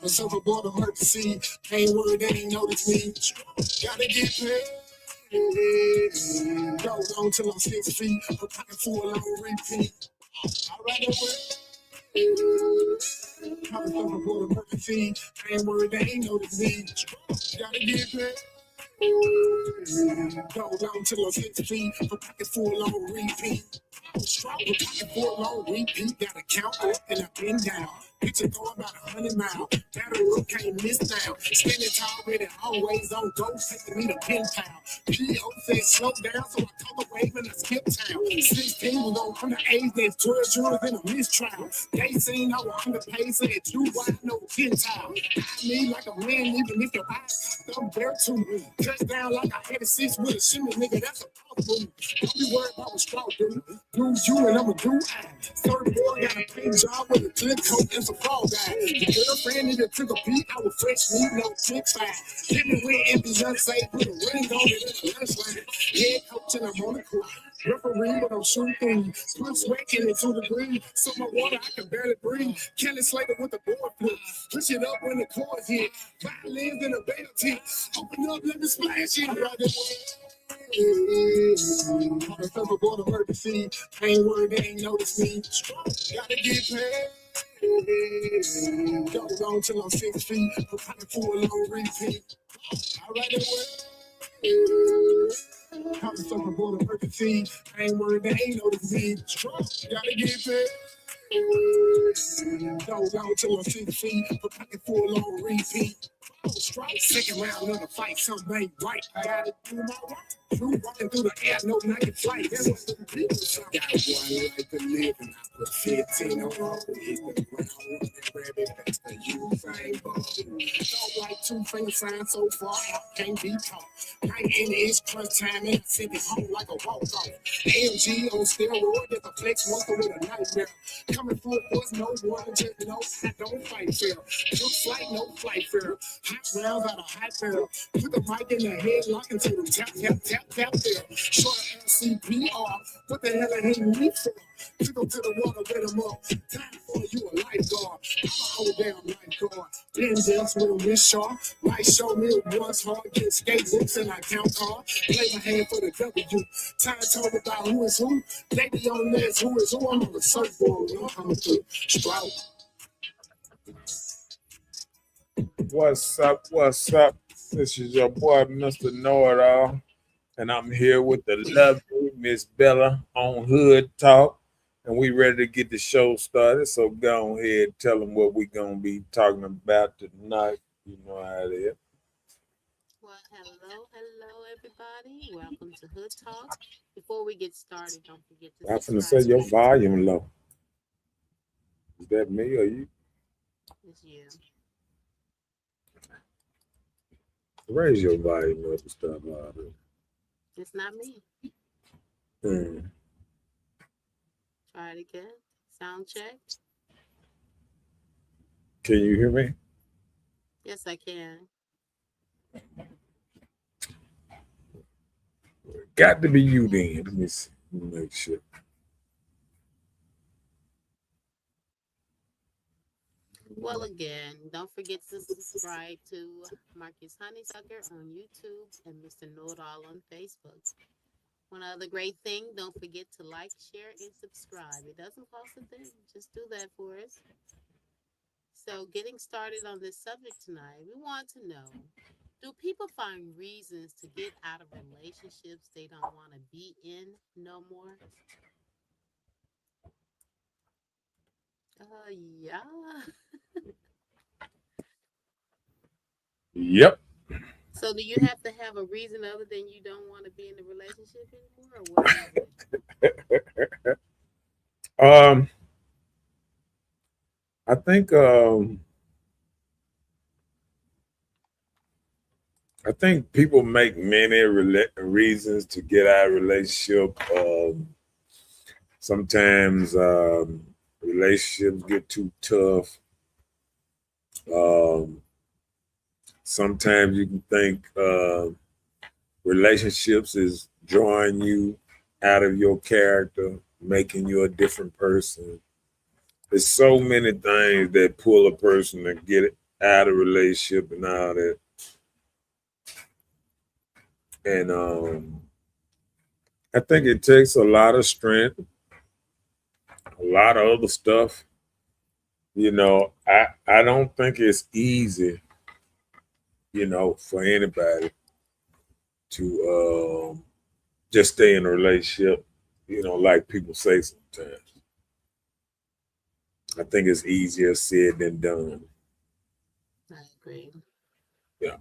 myself aboard emergency. Ain't worried, they ain't notice me. Gotta get paid. Go on till I'm 6 feet. I'm pocket full on repeat. I ride away. Myself aboard emergency. Ain't worried, they ain't notice me. Gotta get paid. Go on till I'm 6 feet. I'm pocket full on repeat. Strong, pocket full on repeat. Gotta count up and up and down. Picture going about 100 miles. Battle up, can't miss now. Spinning already, always on go. Taking me to pin town. P.O. said slow down, so I caught the wave and I skipped town. 16 was on the age, there's 12 jurors in a mistrial. They seen I was on the pace, said you wide, no Gentile. I need like a man, even if your eyes cocked up there too. Touchdown like I had a 6 with a shimmy, nigga, that's a power move. Don't be worried about what straw do. Do you and I'ma do I. Third boy got a paint job with a clear coat and some fall guy. The girlfriend needed to the beat, I was fresh meat, no 6'5". Hit me with empty unsafe, put a ring on it in the lunch line. Head coach and I'm on the court. Referee, but I'm shooting. Put sweating into the green. So my water, I can barely breathe. Kelly Slater with the board flip. Push it up when the chords hit. Violins in a beta tip. Open up, let me splash it. Myself aboard emergency. Ain't worried, they ain't notice me. Gotta get paid. Go on till I'm 6 feet. I'm pocket full on repeat. I ride away. Myself aboard emergency. Ain't worried, they ain't notice me. Gotta get paid. Go on till I'm 6 feet. I'm pocket full on repeat. Strike, second round of the fight, something ain't right. I gotta do my right. True walking through the air, no night flight. That's what the people say. Got one life to live, and I put 15 on all. Hit the ground, running, rabbit, that's the Usain Bolt. Don't like 2 finger signs so far, I can't be taught. 19 is crunch time, and I send it home like a walk-off. AMG on steroid, that's a flex monster with a nightmare. Coming full force, no one, just no, I don't fight fair. Took flight, no flight fair. Hot rounds out of hot barrel. Put the mic in the head, lock into them tap, tap, tap, tap there. Short ass CPR. What the hell are hitting me for? Pick them to the water, let them up. Time for you a lifeguard. I'm a whole damn lifeguard. Then dance with a wrist sharp. Light show me it was hard. Get skatebooks and I count cards. Play my hand for the W. Time to talk about who is who. Lady on this, who is who. I'm on the surfboard. I'm coming through. Strout. What's up? What's up? This is your boy, Mr. Know-It-All, and I'm here with the lovely Miss Bella on Hood Talk, and we ready to get the show started. So go ahead, tell them what we're gonna be talking about tonight. You know how it is. Well, hello, everybody. Welcome to Hood Talk. Before we get started, don't forget to I'm finna say your volume low. Is that me or you? It's you. Raise your volume up and stuff like that. It's not me. Try it again. Sound check. Can you hear me? Yes, I can. Got to be you then. Let me see. Let me make sure. Well, again, don't forget to subscribe to Marcus Honeysucker on YouTube and Mr. Know-It-All on Facebook. One other great thing, don't forget to like, share, and subscribe. It doesn't cost a thing. Just do that for us. So, getting started on this subject tonight, we want to know, do people find reasons to get out of relationships they don't want to be in no more? Yeah. Yep. So do you have to have a reason other than you don't want to be in a relationship anymore, or what is it? I think people make many reasons to get out of relationship. Sometimes relationships get too tough. Sometimes you can think relationships is drawing you out of your character, making you a different person. There's so many things that pull a person to get out of relationship and all that. And I think it takes a lot of strength, a lot of other stuff. You know, I don't think it's easy, you know, for anybody to just stay in a relationship, you know, like people say sometimes. I think it's easier said than done. I agree. Yeah.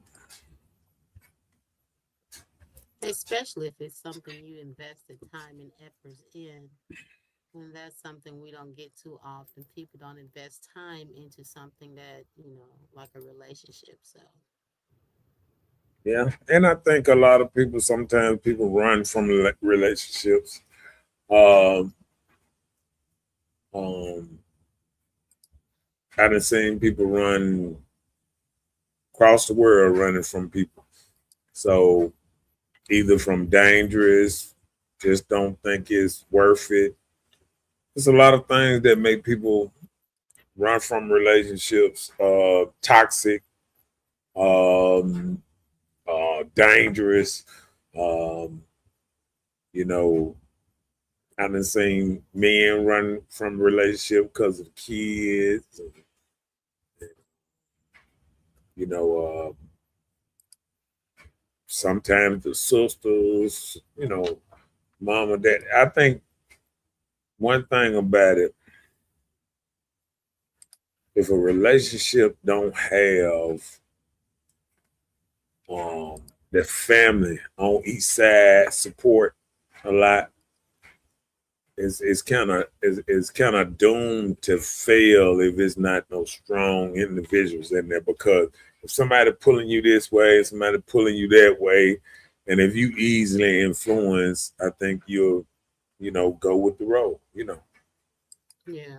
Especially if it's something you invested time and efforts in. And that's something we don't get too often. People don't invest time into something that, like a relationship. So, Yeah. And I think a lot of people, sometimes people run from relationships. Um, um, I done seen people run across the world running from people. So either from dangerous, just don't think it's worth it. There's a lot of things that make people run from relationships, toxic, um, dangerous. Um, you know, I done seen men run from relationship because of kids. You know, sometimes the sisters, you know, mama, dad. I think one thing about it, if a relationship don't have the family on each side support a lot, it's kind of doomed to fail if it's not no strong individuals in there. Because if somebody pulling you this way, somebody pulling you that way, and if you easily influence, I think you'll, you know, go with the road. You know, yeah,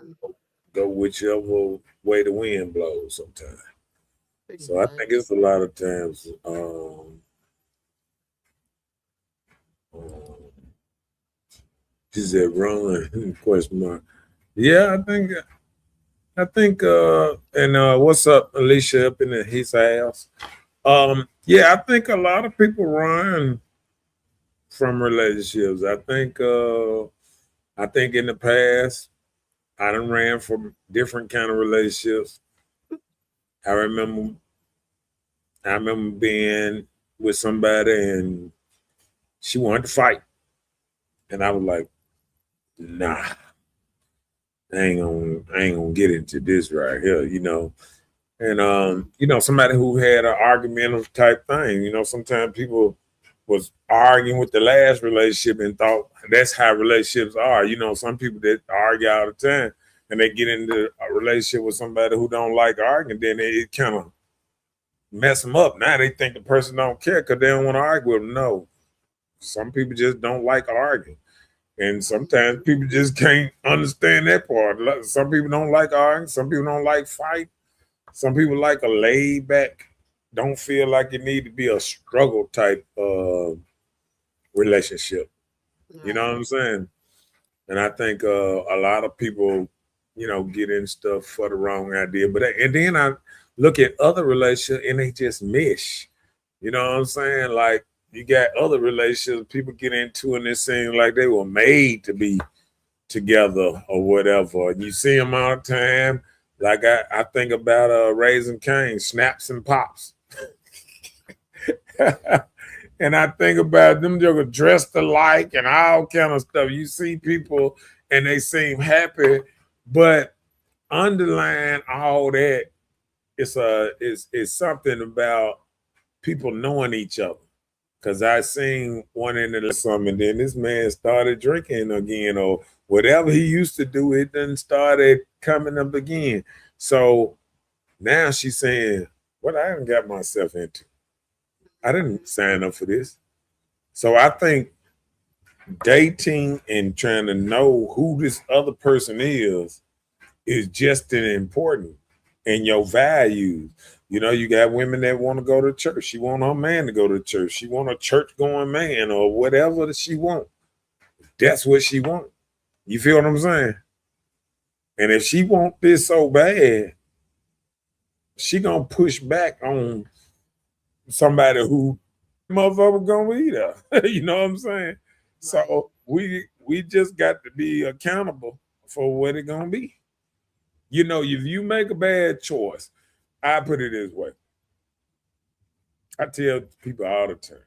go whichever way the wind blows. Sometimes. pretty So I think much. it's a lot of times. Um, is it wrong? Question mark. Yeah, I think and what's up, Alicia up in his house? Yeah, I think a lot of people run from relationships. I think in the past I done ran from different kind of relationships. I remember I remember being with somebody and she wanted to fight. And I was like, nah, I ain't gonna get into this right here, you know. And you know, somebody who had an argumentative type thing, you know, sometimes people was arguing with the last relationship and thought that's how relationships are. You know, some people that argue all the time and they get into a relationship with somebody who don't like arguing, then it kind of mess them up. Now they think the person don't care because they don't want to argue with them. No, some people just don't like arguing. And sometimes people just can't understand that part. Some people don't like arguing. Some people don't like fight. Some people like a laid back, don't feel like it need to be a struggle type relationship. You know what Right. I'm saying? And I think a lot of people, you know, get in stuff for the wrong idea. But and then I look at other relationships and they just mesh. You know what I'm saying? Like you got other relationships people get into and it seems like they were made to be together or whatever. And you see them all the time. Like I think about Raising Cane, Snaps and Pops. And I think about them just dressed alike and all kind of stuff. You see people and they seem happy, but underlying all that is something about people knowing each other. Cause I seen one in the summer, and then this man started drinking again, or whatever he used to do, it then started coming up again. So now she's saying, "What I done got myself into? I didn't sign up for this." So I think dating and trying to know who this other person is just as important and your values. You know, you got women that want to go to church. She want her man to go to church. She want a church going man or whatever that she want. That's what she want. You feel what I'm saying? And if she want this so bad, she gonna push back on somebody who motherfucker gonna be there. You know what I'm saying? Right. So we just got to be accountable for what it gonna be. You know, if you make a bad choice, I put it this way. I tell people all the time.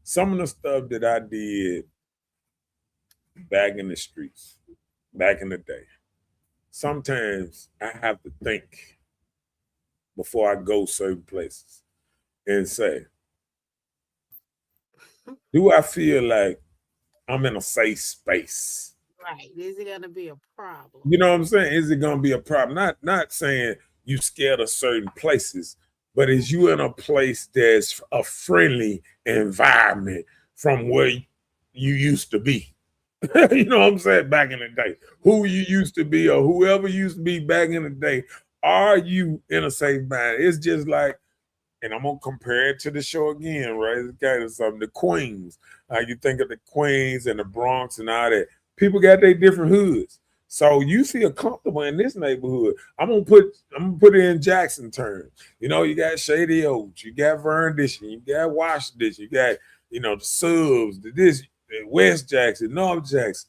Some of the stuff that I did back in the streets, back in the day, sometimes I have to think before I go certain places and say, do I feel like I'm in a safe space? Right. Is it gonna be a problem? You know what I'm saying? Is it gonna be a problem? Not saying you scared of certain places, but is you in a place that's a friendly environment from where you used to be? You know what I'm saying? Back in the day, who you used to be or whoever used to be back in the day, are you in a safe mind? It's just like, and I'm gonna compare it to the show again, right? It's kind of something. The Queens, you think of the Queens and the Bronx and all that. People got their different hoods, so you feel comfortable in this neighborhood. I'm gonna put it in Jackson terms. You know, you got Shady Oaks, you got Vern Dishon, you got Washington, you got the Subs, the West Jackson, North Jackson.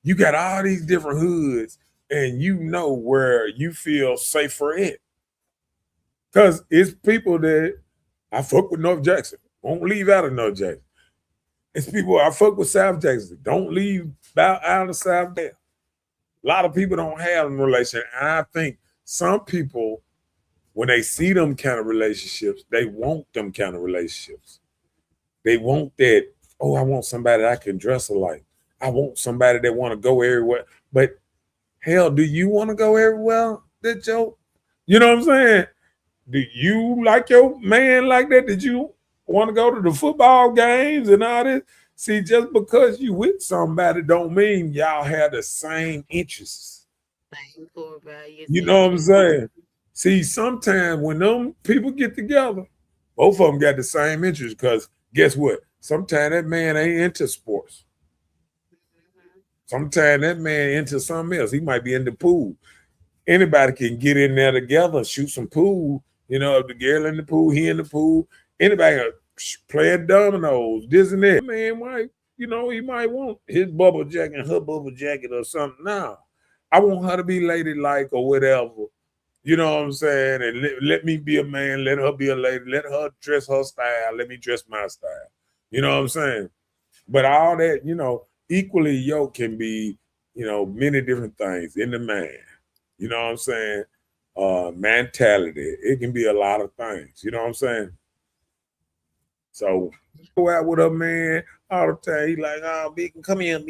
You got all these different hoods, and you know where you feel safer at. Because it's people that I fuck with North Jackson. Won't leave out of North Jackson. It's people I fuck with South Jackson. Don't leave out of South Jackson. A lot of people don't have a relationship. And I think some people, when they see them kind of relationships, they want them kind of relationships. They want that, oh, I want somebody that I can dress alike. I want somebody that want to go everywhere. But hell, do you want to go everywhere? That joke? You know what I'm saying? Do you like your man like that? Did you want to go to the football games and all this? See, just because you with somebody don't mean y'all have the same interests. Same core values, You know what I'm interests. saying? See, sometimes when them people get together, both of them got the same interests. Because guess what? Sometimes that man ain't into sports. Mhm. Sometimes that man into something else. He might be in the pool. Anybody can get in there together, shoot some pool. If the girl in the pool, he in the pool, anybody playing dominoes, this and that. Man might, he might want his bubble jacket and her bubble jacket or something. Now, I want her to be ladylike or whatever. You know what I'm saying? And let me be a man, let her be a lady, let her dress her style, let me dress my style. You know what I'm saying? But all that, equally yoked can be, many different things in the man. You know what I'm saying? Mentality. It can be a lot of things. You know what I'm saying? So go out with a man all the time. He like, oh, Beacon, come here, man.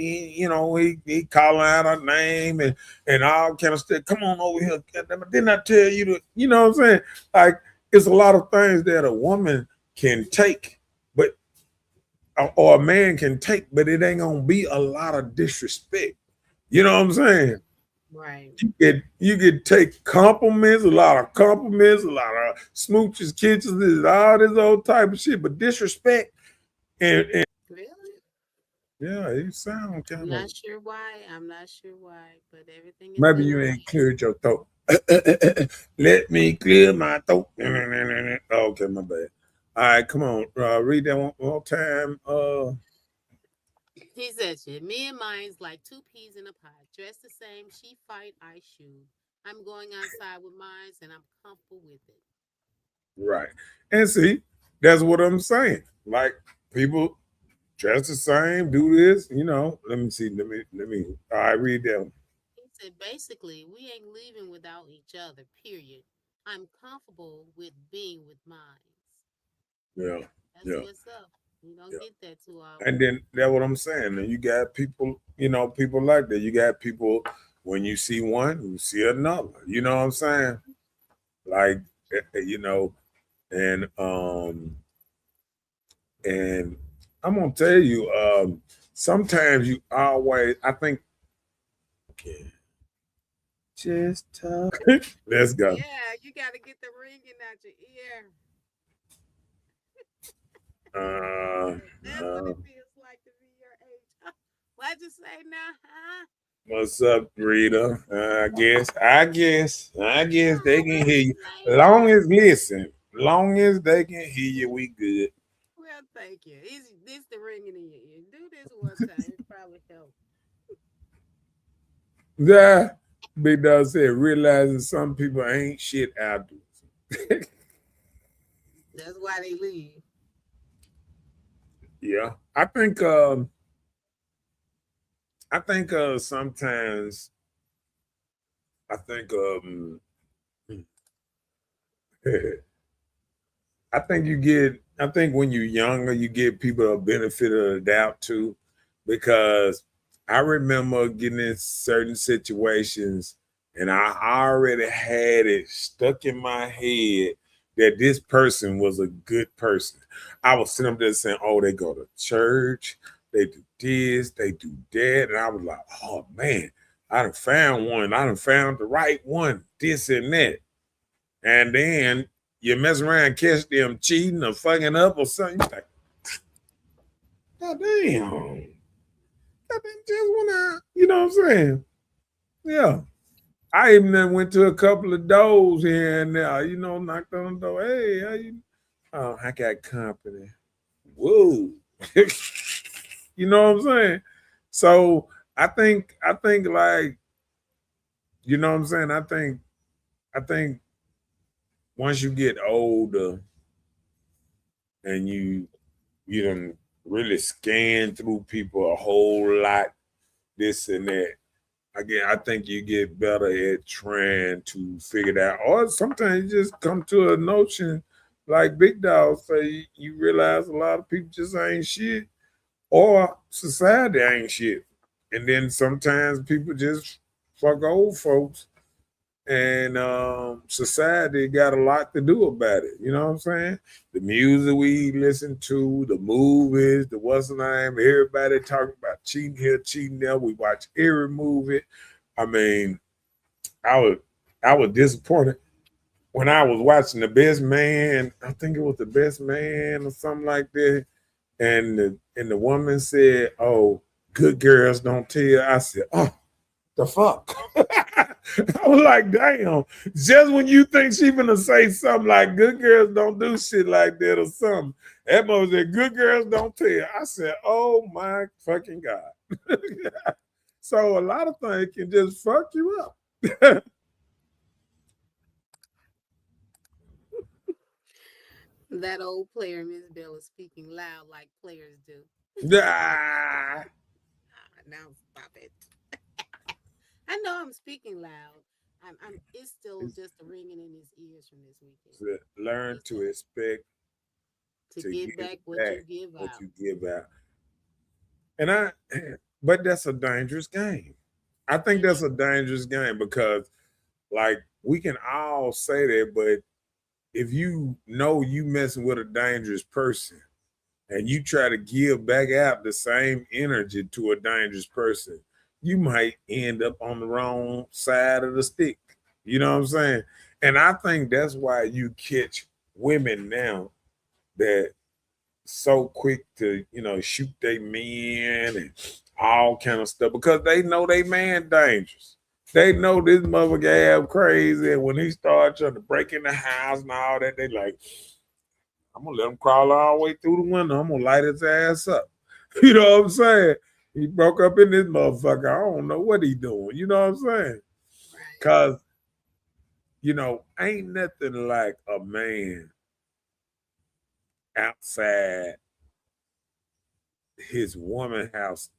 He calling out her name and all kind of stuff. Come on over here. Didn't I tell you to, you know what I'm saying? Like, it's a lot of things that a woman can take, but or a man can take, but it ain't gonna be a lot of disrespect. You know what I'm saying? Right. You could take compliments, a lot of compliments, a lot of smooches, kisses, all this old type of shit, but disrespect and Really? yeah, you sound I'm kind of not sure why. I'm not sure why, but everything is maybe good. you ain't cleared your throat. Let me clear my throat. Okay, my bad. All right, come on. Read that one more time. He said, shit, me and mine's like two peas in a pod. Dressed the same, she fight, I shoot. I'm going outside with mines and I'm comfortable with it. Right. And see, that's what I'm saying. Like people dress the same, do this, Let me see. Let me all right, read that. He said, basically, we ain't leaving without each other, period. I'm comfortable with being with mines. Yeah, That's yeah, what's up. You don't yeah. get that too And often. then that's what I'm saying. And you got people, people like that. You got people when you see one, you see another. You know what I'm saying? Like, and and I'm gonna tell you, sometimes you always I think okay, just talk. Let's go. Yeah, you got to get the ringing out your ear. Uh, That's what uh, it feels like to be your age. What'd you say now? Huh? What's up, Rita? I guess they can hear you. Lady. Long as they can hear you, we good. Well, thank you. Is this the ringing in your ear? Do this one time. It probably help. Yeah, Big Dog said, realizing some people ain't shit outdoors. That's why they leave. Yeah, I think sometimes I think I think when you're younger, you get people a benefit of the doubt too, because I remember getting in certain situations and I already had it stuck in my head that this person was a good person. I was sitting up there saying, oh, they go to church, they do this, they do that. And I was like, oh man, I done found one. I done found the right one, this and that. And then you mess around and catch them cheating or fucking up or something. You're like, God damn. I think just went out. You know what I'm saying? Yeah. I even then went to a couple of doors here and there, knocked on the door. Hey, how you? Oh, I got company. Whoa. You know what I'm saying? So I think like, you know what I'm saying? I think once you get older and you don't really scan through people a whole lot, this and that. Again, I think you get better at trying to figure it out. Or sometimes you just come to a notion, like Big Dog say, you realize a lot of people just ain't shit, or society ain't shit. And then sometimes people just fuck old folks, and society got a lot to do about it. You know what I'm saying? The music we listen to, the movies, the what's the name, everybody talking about cheating here, cheating there. We watch every movie. I mean, I was I was disappointed when I was watching The Best Man. I think it was The Best Man or something like that. And the woman said, "Oh, good girls don't tell." I said, "Oh, the fuck." I was like, damn. Just when you think she gonna say something like good girls don't do shit like that or something, that mother said, good girls don't tell. I said, oh my fucking God. So a lot of things can just fuck you up. That old player, Miss Bell, is speaking loud like players do. Ah, Now stop it. I know I'm speaking loud. I'm. It's still just ringing in his ears from this weekend. learn He to said expect to to give give back what you back give what out. you give out. And but that's a dangerous game. I think It that's is. a dangerous game because like we can all say that, but if you know you messing with a dangerous person and you try to give back out the same energy to a dangerous person, you might end up on the wrong side of the stick. You know what I'm saying? And I think that's why you catch women now that so quick to, shoot their men and all kind of stuff because they know they man dangerous. They know this motherfucker have crazy, and when he starts trying to break in the house and all that, they like, I'm gonna let him crawl all the way through the window. I'm gonna light his ass up. You know what I'm saying? He broke up in this motherfucker. I don't know what he doing. You know what I'm saying? Right. Cause ain't nothing like a man outside his woman house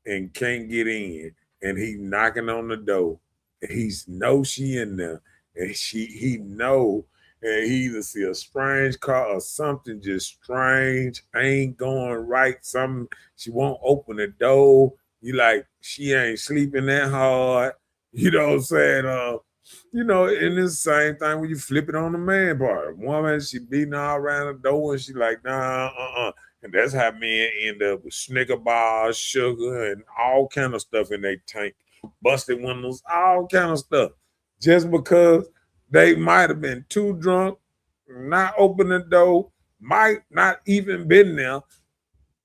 and can't get in, and he knocking on the door, and he's know she in there, and he know, and he either see a strange car or something just strange ain't going right. Something she won't open the door. You like she ain't sleeping that hard. You know what I'm saying? And it's the same thing when you flip it on the man part. Woman, she beating all around the door and she like, nah, and that's how men end up with Snicker bars, sugar, and all kind of stuff in their tank, busted windows, all kind of stuff. Just because they might have been too drunk, not open the door, might not even been there.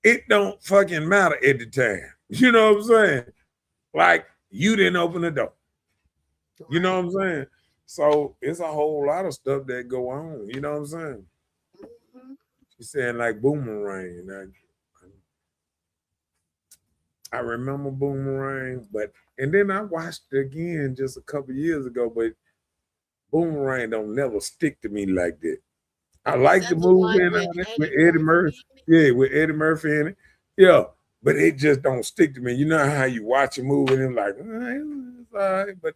It don't fucking matter at the time. You know what I'm saying? Like You didn't open the door. You know what I'm saying? So it's a whole lot of stuff that go on. You know what I'm saying? Mhm. She's saying like Boomerang. I remember Boomerang, and then I watched it again just a couple years ago, but Boomerang don't never stick to me like that. I Is like the that the movie one and with all that with Eddie Eddie Murphy Murphy. in it? Yeah, with Eddie Murphy in it. Yeah, but it just don't stick to me. You know how you watch a movie and like, it's all right, but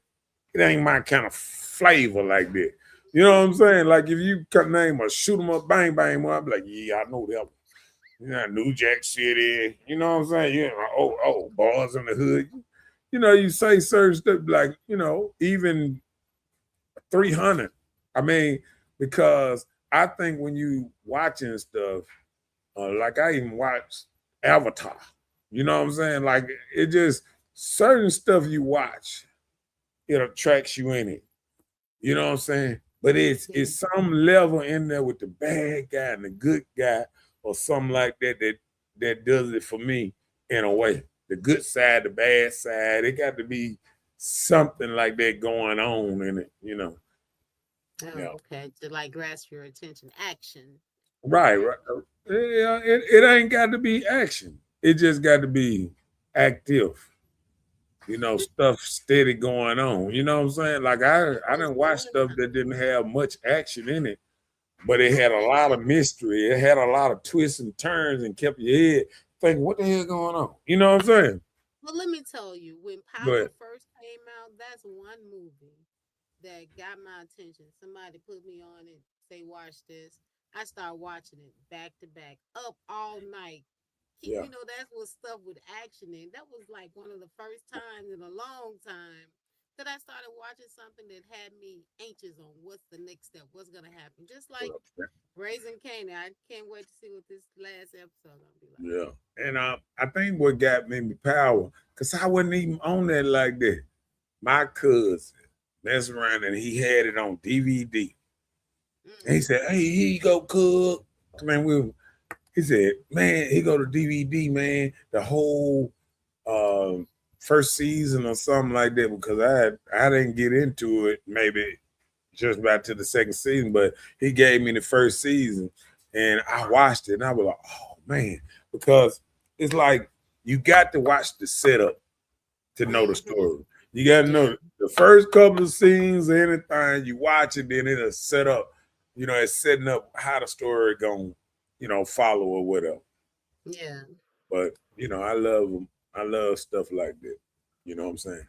it ain't my kind of flavor like that. You know what I'm saying? Like if you could name a shoot 'em up, bang bang, well, I'd be like, yeah, I know that one. You know, New Jack City. You know what I'm saying? You know, Boys in the Hood. You know, you say certain stuff like, even 300. I mean, because I think when you watching stuff, like I even watched Avatar. You know what I'm saying? Like it just certain stuff you watch, it attracts you in it. You know what I'm saying? But Yeah. it's some level in there with the bad guy and the good guy, or something like that does it for me in a way. The good side, the bad side, it got to be something like that going on in it. Yeah. Oh, okay. To like grasp your attention. Action. Right, Okay. right. Yeah, it ain't got to be action. It just got to be active. Stuff steady going on. You know what I'm saying? Like I What's didn't watch going stuff on? that didn't have much action in it, but it had a lot of mystery. It had a lot of twists and turns and kept your head thinking, what the hell going on? You know what I'm saying? Well, let me tell you, when Power But first came out, that's one movie that got my attention. Somebody put me on it, say, watch this. I start watching it back to back, up all night. yeah, That was stuff with action in. That was like one of the first times in a long time that I started watching something that had me anxious on what's the next step, what's gonna happen. Just like Raising Canaan. I can't wait to see what this last episode gonna be like. yeah. And I think what got me power, because I wasn't even on that like that. My cousin messed around and he had it on DVD. And he Mm. said, "Hey, here you go, cuz." Man, he said, "Man, he go to DVD, man. The whole first season or something like that." Because I didn't get into it, maybe just about to the second season, but he gave me the first season, and I watched it, and I was like, "Oh man," because it's like you got to watch the setup to know the Mm-hmm. story. You got to Yeah. know the first couple of scenes, anything you watch it, then it'll set up. It's setting up how the story going, follow or whatever. Yeah. But I love them. I love stuff like that. You know what I'm saying?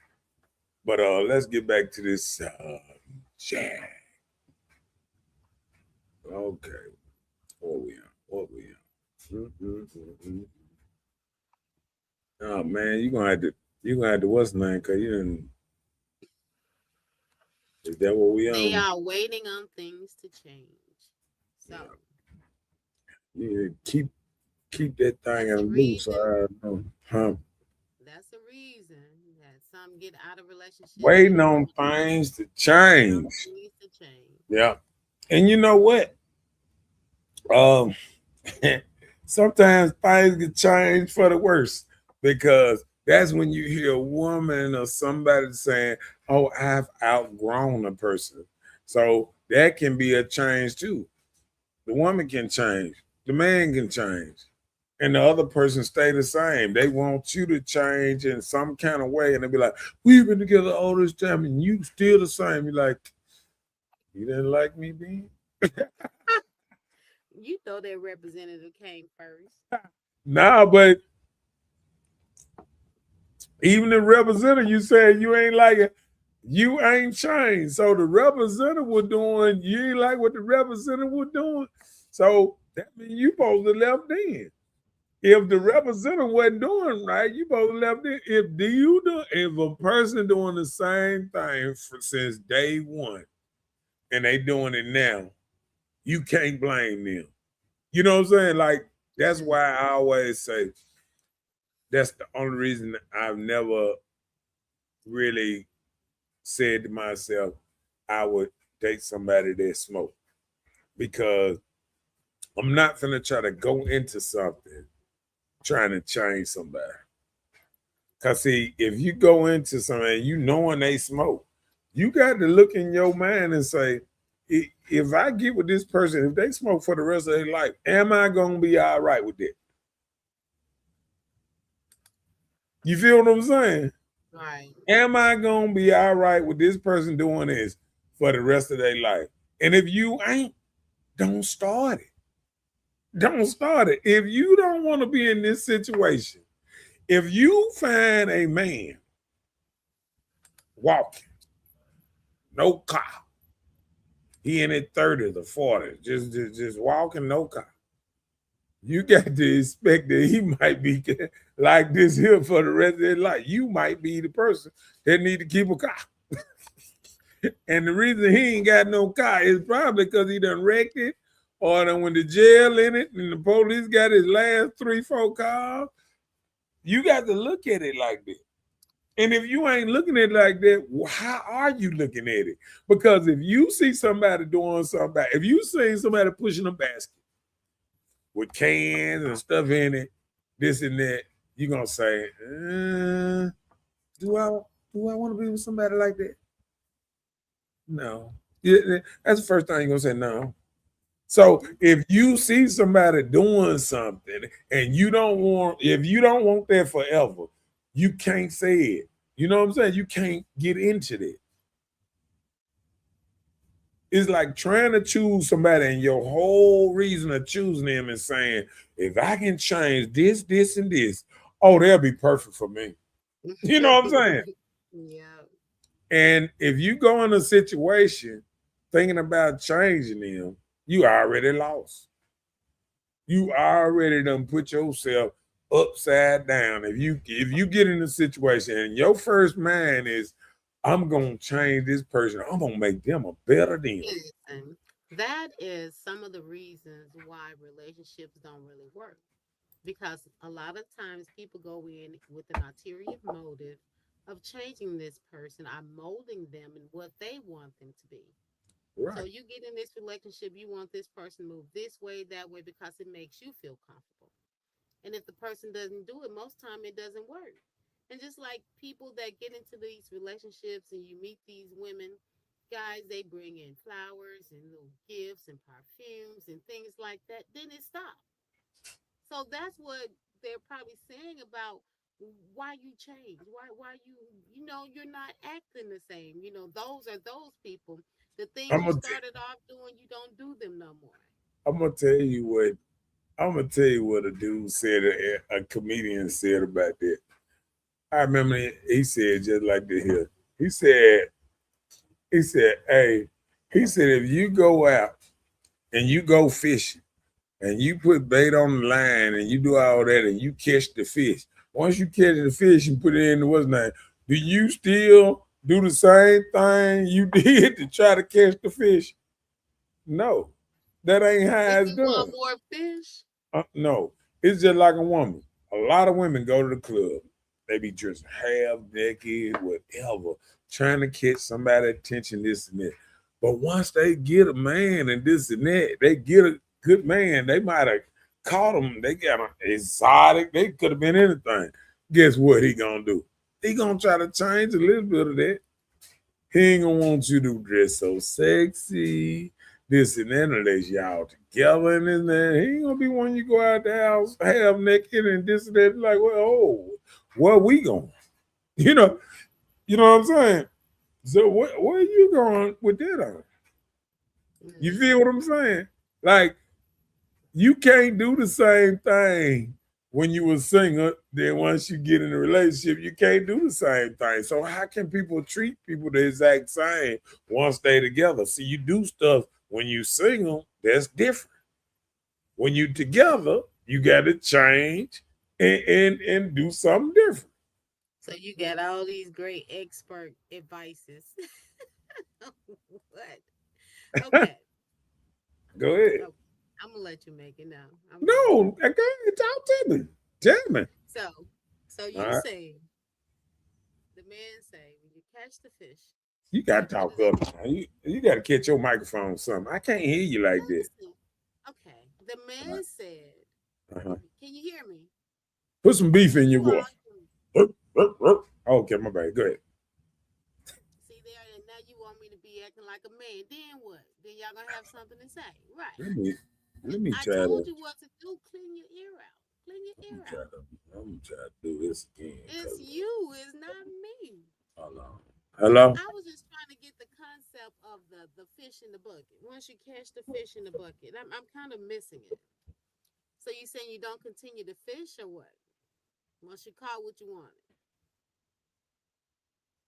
But let's get back to this Jack. Okay, what we on? What we on? Mm-mm-mm-mm. Oh man, you gonna have to what's the name? Cause you didn't. Is that what we They on? are waiting on things to change. So Yeah, yeah. Keep that thing that's the on loose. reason. Huh? That's the reason that some get out of relationships Waiting and on things to waiting on change. things to change. Yeah, and you know what? Um, sometimes things get changed for the worse because that's when you hear a woman or somebody saying, "Oh, I've outgrown a person." So that can be a change too. The woman can change, the man can change, and the other person stay the same. They want you to change in some kind of way, and they be like, "We've been together all this time, and you still the same." You're like, "You didn't like me, then?" You know that representative came first. Nah, but even the representative, you said you ain't like it. You ain't changed. So the representative was doing, you ain't like what the representative was doing. So that means you supposed to left then. If the Mm. representative wasn't doing right, you supposed to left then. If a person doing the same thing since day one and they doing it now, you can't blame them. You know what I'm saying? Like that's Yeah. why I always say that's the only reason I've never really said to myself, I would date somebody that smoke because I'm not gonna try to go into something trying to change somebody. Cause see, if you go into something, you knowing they smoke, you got to look in your mind and say, if I get with this person, if they smoke for the rest of their life, am I gonna be all right with that? You feel what I'm saying? Right. Am I gonna be all right with this person doing this for the rest of their life? And if you ain't, don't start it. Don't start it. If you don't want to be in this situation, if you find a man walking, no car, he in his 30s or 40s, just walking, no car, you got to expect that he might be like this here for the rest of his life. You might be the person that need to keep a car. And the reason he ain't got no car is probably because he done wrecked it or done went to jail in it and the police got his last 3-4 cars. You got to look at it like that. And if you ain't looking at it like that, how are you looking at it? Because if you see somebody doing something, if you see somebody pushing a basket with cans and stuff in it, this and that, you're going to say, do I want to be with somebody like that? No. That's the first time you're going to say no. So if you see somebody doing something and if you don't want that forever, you can't say it. You know what I'm saying? You can't get into that. It's like trying to choose somebody and your whole reason of choosing them is saying, if I can change this, this, and this, oh, they'll be perfect for me. You know what I'm saying? Yeah. And if you go in a situation thinking about changing them, you already lost. You already done put yourself upside down. If you get in a situation and your first mind is, I'm gonna change this person, I'm gonna make them a better them. Listen, that is some of the reasons why relationships don't really work. Because a lot of times people go in with an ulterior motive of changing this person, or molding them in what they want them to be. So Right. you get in this relationship, you want this person to move this way, that way, because it makes you feel comfortable. And if the person doesn't do it, most time it doesn't work. And just like people that get into these relationships and you meet these women, guys, they bring in flowers and little gifts and perfumes and things like that. Then it stops. So that's what they're probably saying about why you change, why you're not acting the same. Those are those people. The things I'm you gonna started off doing, you don't do them no more. I'm gonna tell you what a dude said, a comedian said about that. I remember he said just like this here. He said, hey, he said, if you go out and you go fishing and you put bait on the line and you do all that and you catch the fish, once you catch the fish and put it in the what's name, do you still do the same thing you did to try to catch the fish? No, that ain't how If it's you want done. more fish, No, it's just like a woman. A lot of women go to the club. They be dressed half naked, whatever, trying to catch somebody's attention, this and that. But once they get a man and this and that, they get a good man. They might have caught him. They got an exotic. They could have been anything. Guess what he gonna do? He gonna try to change a little bit of that. He ain't gonna want you to dress so sexy, this and that, unless y'all together and this and that. He ain't gonna be one you go out the house half naked and this and that. Like, well, oh, where we going? You know, you know what I'm saying? So where are you going with that on? You feel what I'm saying? Like, you can't do the same thing when you were single. Then once you get in a relationship, you can't do the same thing. So how can people treat people the exact same once they together? See, you do stuff when you single, that's different. When you together, you got to change and do something different. so you got all these great expert advices. What? Okay. Go ahead. Oh, I'm gonna let you make it now. I'm sorry. No, okay, talk to me. Tell me. So, so All you right. say the men say when you catch the fish, You got to you put talk it in. up. You got to catch your microphone or something. I can't hear you like that. Listen. Okay. The All right. man said, Uh-huh. can you hear me? Put some beef in Low your voice. volume. Okay, my bad. Go ahead. See there, and now you want me to be acting like a man. Then what? Then y'all gonna have something to say, right? Let me let me I try told to you what to do. Clean your ear out. Clean your I'm ear try out. to I'm try to do this again. It's you. It's not me. Hold on. Hello? I was just trying to get the concept of the fish in the bucket. Once you catch the fish in the bucket, I'm kind of missing it. So you saying you don't continue to fish or what? Once you caught what you wanted.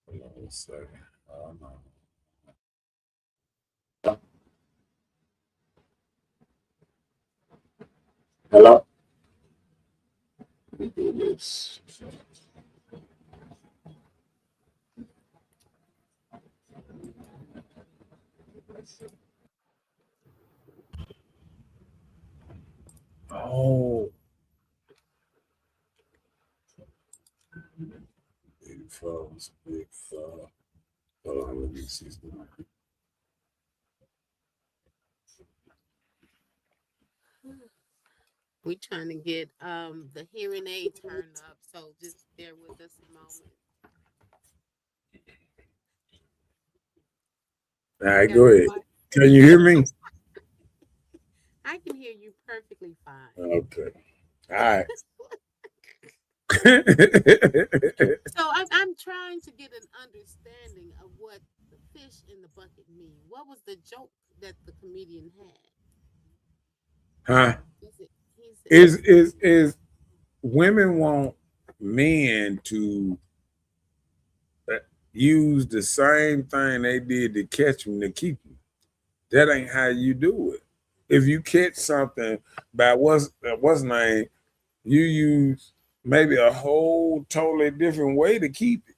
Hold on a second. No. Hello? Let me do this. Oh, big fellas, big fella. Hold on, let me see something. We trying to get the hearing aid turned up, so just bear with us a moment. All right, Got go ahead. quiet. Can you hear me? I can hear you perfectly fine. Okay. All right. So I'm trying to get an understanding of what the fish in the bucket mean. What was the joke that the comedian had? Huh? He said, Is women want men to use the same thing they did to catch them to keep them. That ain't how you do it. If you catch something by what's name, you use maybe a whole totally different way to keep it.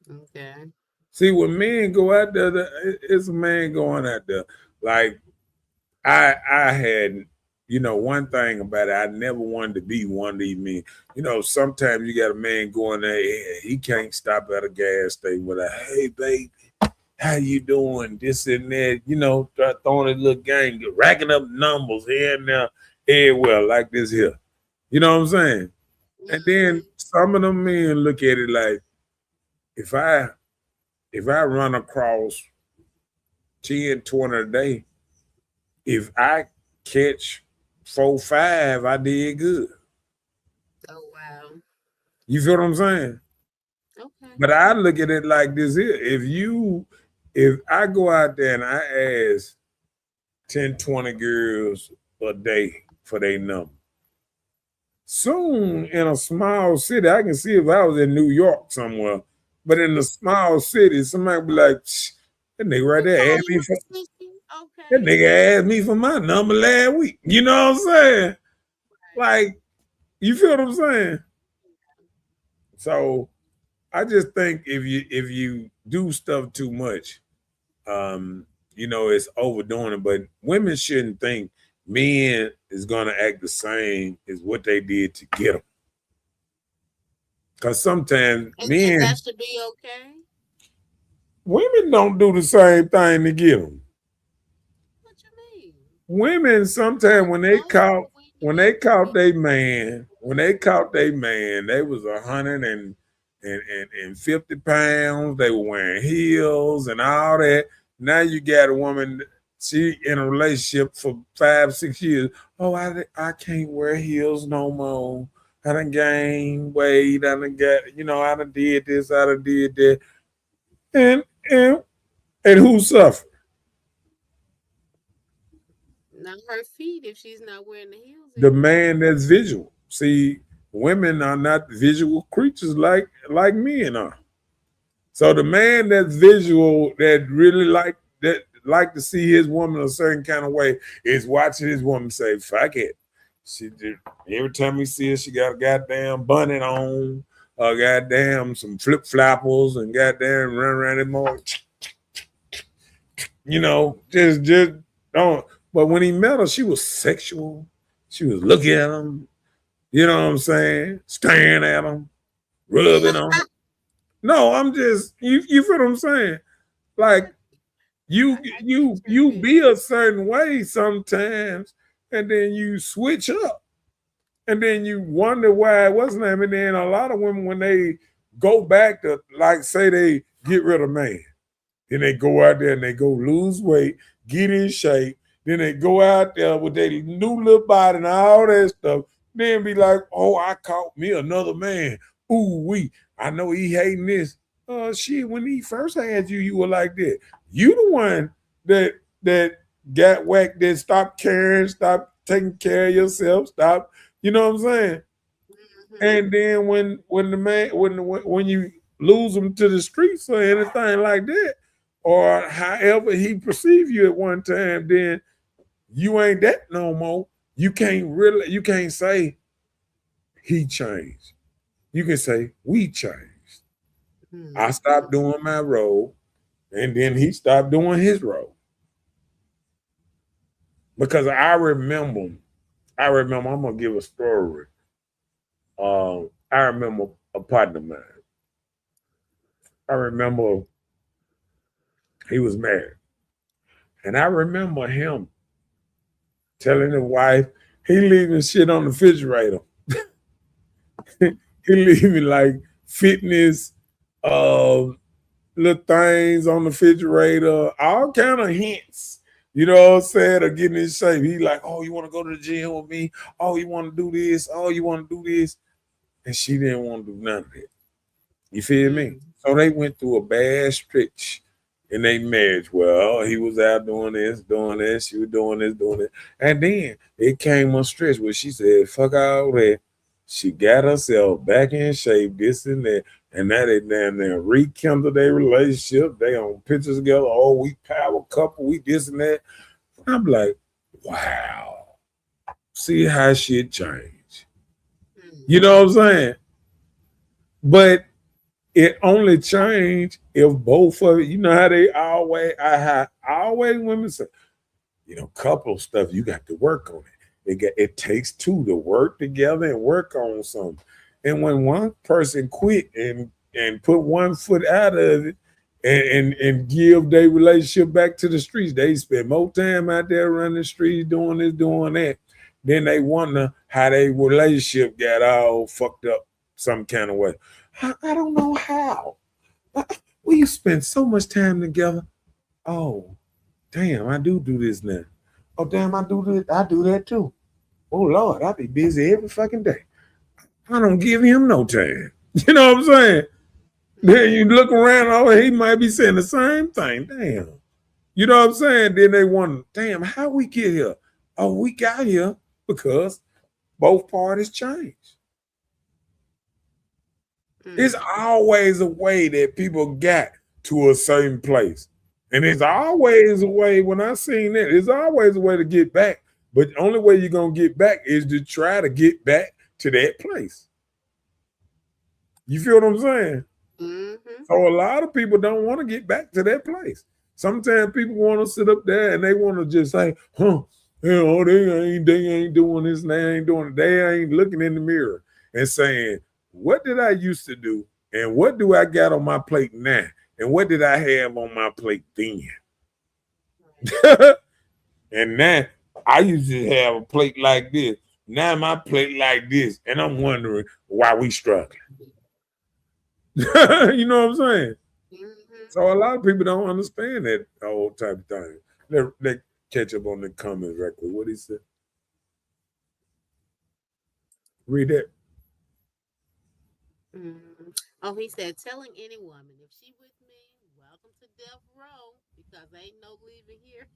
okay. See, when men go out there, it's a man going out there. Like I had, one thing about it, I never wanted to be one of these men. Sometimes you got a man going there, he can't stop at a gas station with a, hey, baby, how you doing? This and that, throwing a little game, racking up numbers here and there, everywhere, like this here. You know what I'm saying? And then Mm-hmm. some of them men look at it like, if I run across 10, 20 a day, if I catch 4, 5, I did good. Oh wow. You feel what I'm saying? Okay. But I look at it like this here. If I go out there and I ask 10, 20 girls a day for their number, soon in a small city, I can see if I was in New York somewhere, but in a small city, somebody be like, that nigga right Who there call asked you me a for sissy? that Okay. nigga asked me for my number last week. You know what I'm saying? Like, you feel what I'm saying? So I just think if you do stuff too much, it's overdoing it. But women shouldn't think men is gonna act the same as what they did to get them. Because sometimes And that men, should be okay. women don't do the same thing to get them. What you mean? Women sometimes Most when women they caught be their man, they was 150 pounds. They were wearing heels and all that. Now you got a woman, she in a relationship for 5, 6 years. Oh, I can't wear heels no more. I done gained weight. I done got, I done did this, I done did that. And and and who suffered? not her feet if she's not wearing the heels The anymore. man that's visual. See, women are not visual creatures like men are. So the man that's visual, that really like to see his woman a certain kind of way, is watching his woman say, fuck it. She did, every time we see her, she got a goddamn bunny on, goddamn some flip floppers, and goddamn run around it more. Just don't. But when he met her, she was sexual. She was looking at him. You know what I'm saying? Staring at him, rubbing on him. No, I'm just you feel what I'm saying? Like you I get you your you be vision. a certain way sometimes, and then you switch up. And then you wonder why, what's the name? And then a lot of women, when they go back to, like, say they get rid of man, then they go out there and they go lose weight, get in shape. Then they go out there with their new little body and all that stuff. Then be like, oh, I caught me another man. Ooh, I know he hating this. Shit, when he first had you, you were like that. You the one that got whacked, that stopped caring, stopped taking care of yourself, stop. You know what I'm saying? And then when the man when you lose him to the streets or anything like that, or however he perceived you at one time, then you ain't that no more. You can't say he changed. You can say we changed. I stopped doing my role, and then he stopped doing his role. Because I remember, I'm gonna give a story. I remember a partner of mine. I remember he was married. And I remember him telling his wife, he leaving shit on the refrigerator. He leaving like fitness, little things on the refrigerator, all kind of hints. You know what I'm saying? Or getting in shape. He like, oh, you want to go to the gym with me? Oh, you want to do this? Oh, you want to do this? And she didn't want to do none of it. You feel me? So they went through a bad stretch in their marriage. Well, he was out doing this, she was doing this, doing it. And then it came a stretch where she said, fuck all that. She got herself back in shape, this and that. And now they down there rekindle their relationship. They on pictures together. Oh, we power couple, we this and that. I'm like, wow. See how shit change. You know what I'm saying? But it only changed if both of it, you know how they always women say, you know, couple stuff, you got to work on it. It takes two to work together and work on something. And when one person quit and put one foot out of it and give their relationship back to the streets, they spend more time out there running the streets, doing this, doing that. Then they wonder how their relationship got all fucked up some kind of way. I don't know how. We spend so much time together. Oh, damn, I do this now. Oh, damn, I do this. I do that too. Oh, Lord, I be busy every fucking day. I don't give him no time. You know what I'm saying? Then you look around, oh, he might be saying the same thing. Damn. You know what I'm saying? Then they wonder, damn, how we get here? Oh, we got here because both parties changed. It's always a way that people got to a certain place. And it's always a way, when I seen it, it's always a way to get back. But the only way you're going to get back is to try to get back to that place. You feel what I'm saying? Mm-hmm. So a lot of people don't want to get back to that place. Sometimes people want to sit up there and they want to just say, you know, they ain't doing this and they ain't doing it. They ain't looking in the mirror and saying, what did I used to do? And what do I got on my plate now? And what did I have on my plate then? And now I used to have a plate like this. Now my plate like this. And I'm wondering why we struggling. You know what I'm saying? Mm-hmm. So a lot of people don't understand that whole type of thing. Let catch up on the comments right quick. What he said? Read that. Oh, he said, telling any woman, if she with me, welcome to death row, because ain't no leaving here.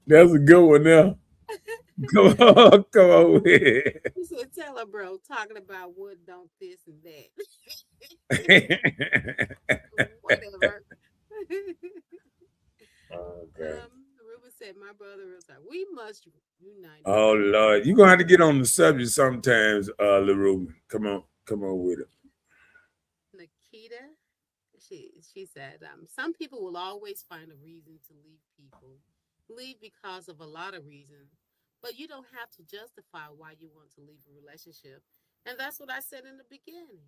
That's a good one now. Come on with it. He said, tell her, bro, talking about what don't this and that. Whatever. Okay. Ruben said, my brother was like, we must unite. Oh, Lord. You're going to have to get on the subject sometimes, LaRuben. Come on with it. Nikita, she said, some people will always find a reason to leave people. Leave because of a lot of reasons. But you don't have to justify why you want to leave a relationship. And that's what I said in the beginning.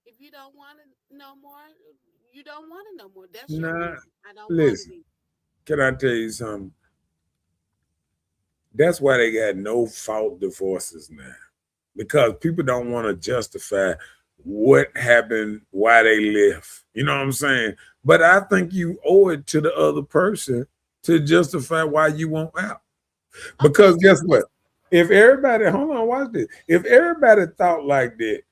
If you don't want it no more, you don't want it no more. That's your reason. I don't want it. Can I tell you something? That's why they got no fault divorces now, because people don't want to justify what happened, why they left. You know what I'm saying? But I think you owe it to the other person to justify why you want out. Okay, Because guess what? If everybody, hold on, watch this. If everybody thought like that,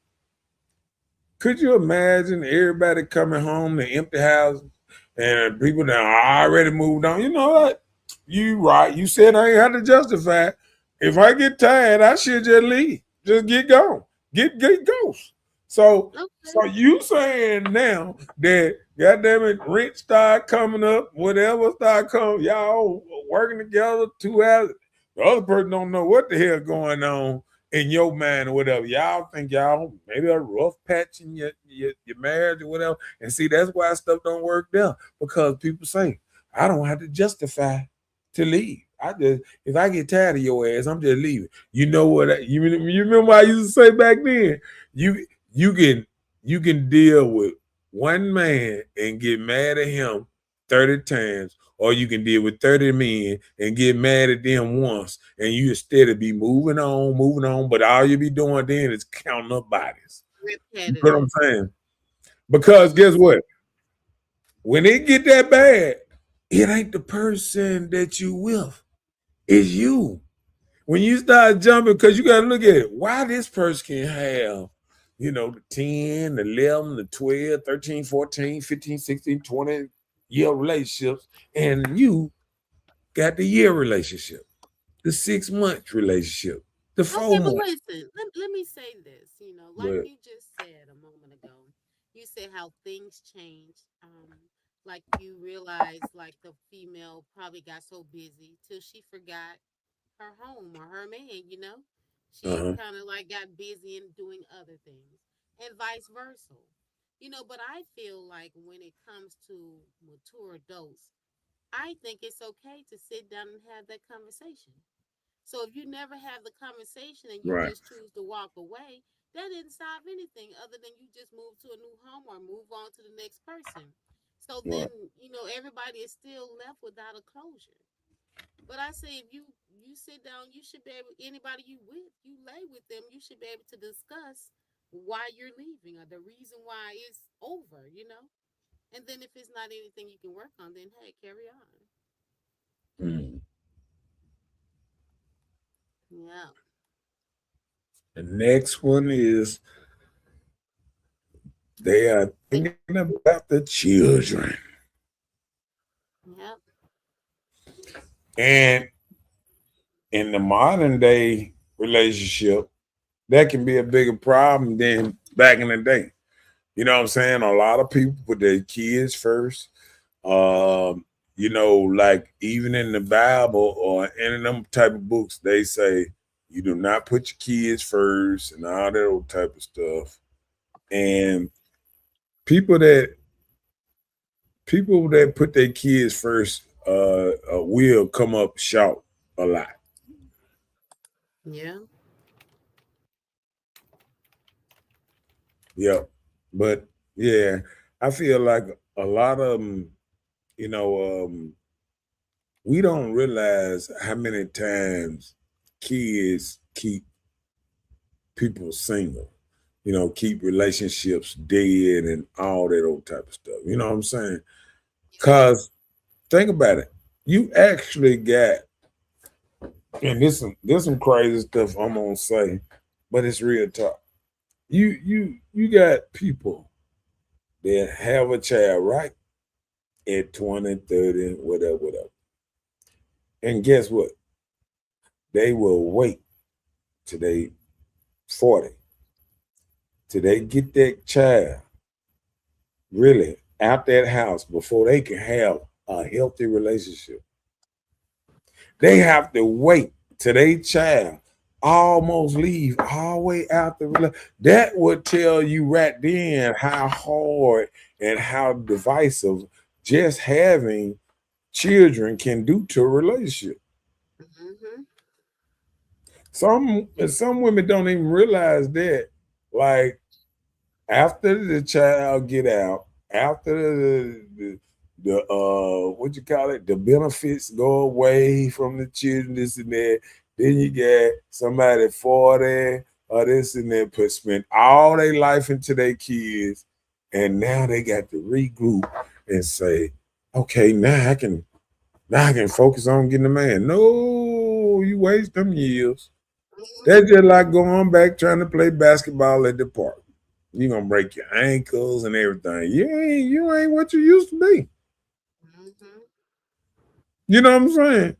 could you imagine everybody coming home to empty houses and people that already moved on? You know what? You right. You said I ain't had to justify it. If I get tired, I should just leave. Just get gone. Get ghost. So okay. so you saying now that goddamn it, rent start coming up, whatever start coming, y'all working together 2 hours. The other person don't know what the hell going on in your mind or whatever. Y'all think y'all maybe a rough patch in your marriage or whatever. And see, that's why stuff don't work there. Because people say, I don't have to justify to leave. I just if I get tired of your ass, I'm just leaving. You know what you remember I used to say back then? You you can you can deal with one man and get mad at him 30 times, or you can deal with 30 men and get mad at them once, and you instead of be moving on, but all you be doing then is counting up bodies. You know what I'm Repetitive. saying? Because guess what? When it get that bad, it ain't the person that you with. It's you. When you start jumping, because you got to look at it, why this person can have, the 10, the 11, the 12, 13, 14, 15, 16, 20 year relationships, and you got the year relationship, the 6 month relationship, the Okay, four but month. listen, let me say this, like But you just said a moment ago, you said how things change. Like you realize like the female probably got so busy till she forgot her home or her man. She uh-huh. kind of like got busy in doing other things and vice versa. But I feel like when it comes to mature adults, I think it's okay to sit down and have that conversation. So if you never have the conversation and you Right. just choose to walk away, that didn't stop anything other than you just move to a new home or move on to the next person. So then, Right. everybody is still left without a closure. But I say if you sit down, you should be able anybody you lay with them, you should be able to discuss why you're leaving or the reason why it's over. And then if it's not anything you can work on, then hey, carry on. Mm. Yeah. The next one is they are thinking about the children. Yep. And in the modern day relationship, that can be a bigger problem than back in the day. You know what I'm saying? A lot of people put their kids first. Like even in the Bible or in them type of books, they say you do not put your kids first and all that old type of stuff. And people that people that put their kids first will come up short a lot. Yeah. Yep. But yeah, I feel like a lot of them, you know, um, we don't realize how many times kids keep people single, keep relationships dead and all that old type of stuff. You know what I'm saying? Because think about it. You actually got, and this some crazy stuff I'm gonna say, but it's real talk. You got people that have a child right at 20, 30, whatever, whatever. And guess what? They will wait till they 40, till they get that child really out that house before they can have a healthy relationship. They have to wait till they child almost leave all the way out the that would tell you right then how hard and how divisive just having children can do to a relationship. Mm-hmm. Some women don't even realize that. Like after the child get out, after what you call it, the benefits go away from the children, this and that. Then you get somebody 40 or this and that, spend all their life into their kids, and now they got to regroup and say, okay, now I can focus on getting a man. No, you waste them years. That's just like going back trying to play basketball at the park. You're gonna break your ankles and everything. You ain't what you used to be. Mm-hmm. You know what I'm saying?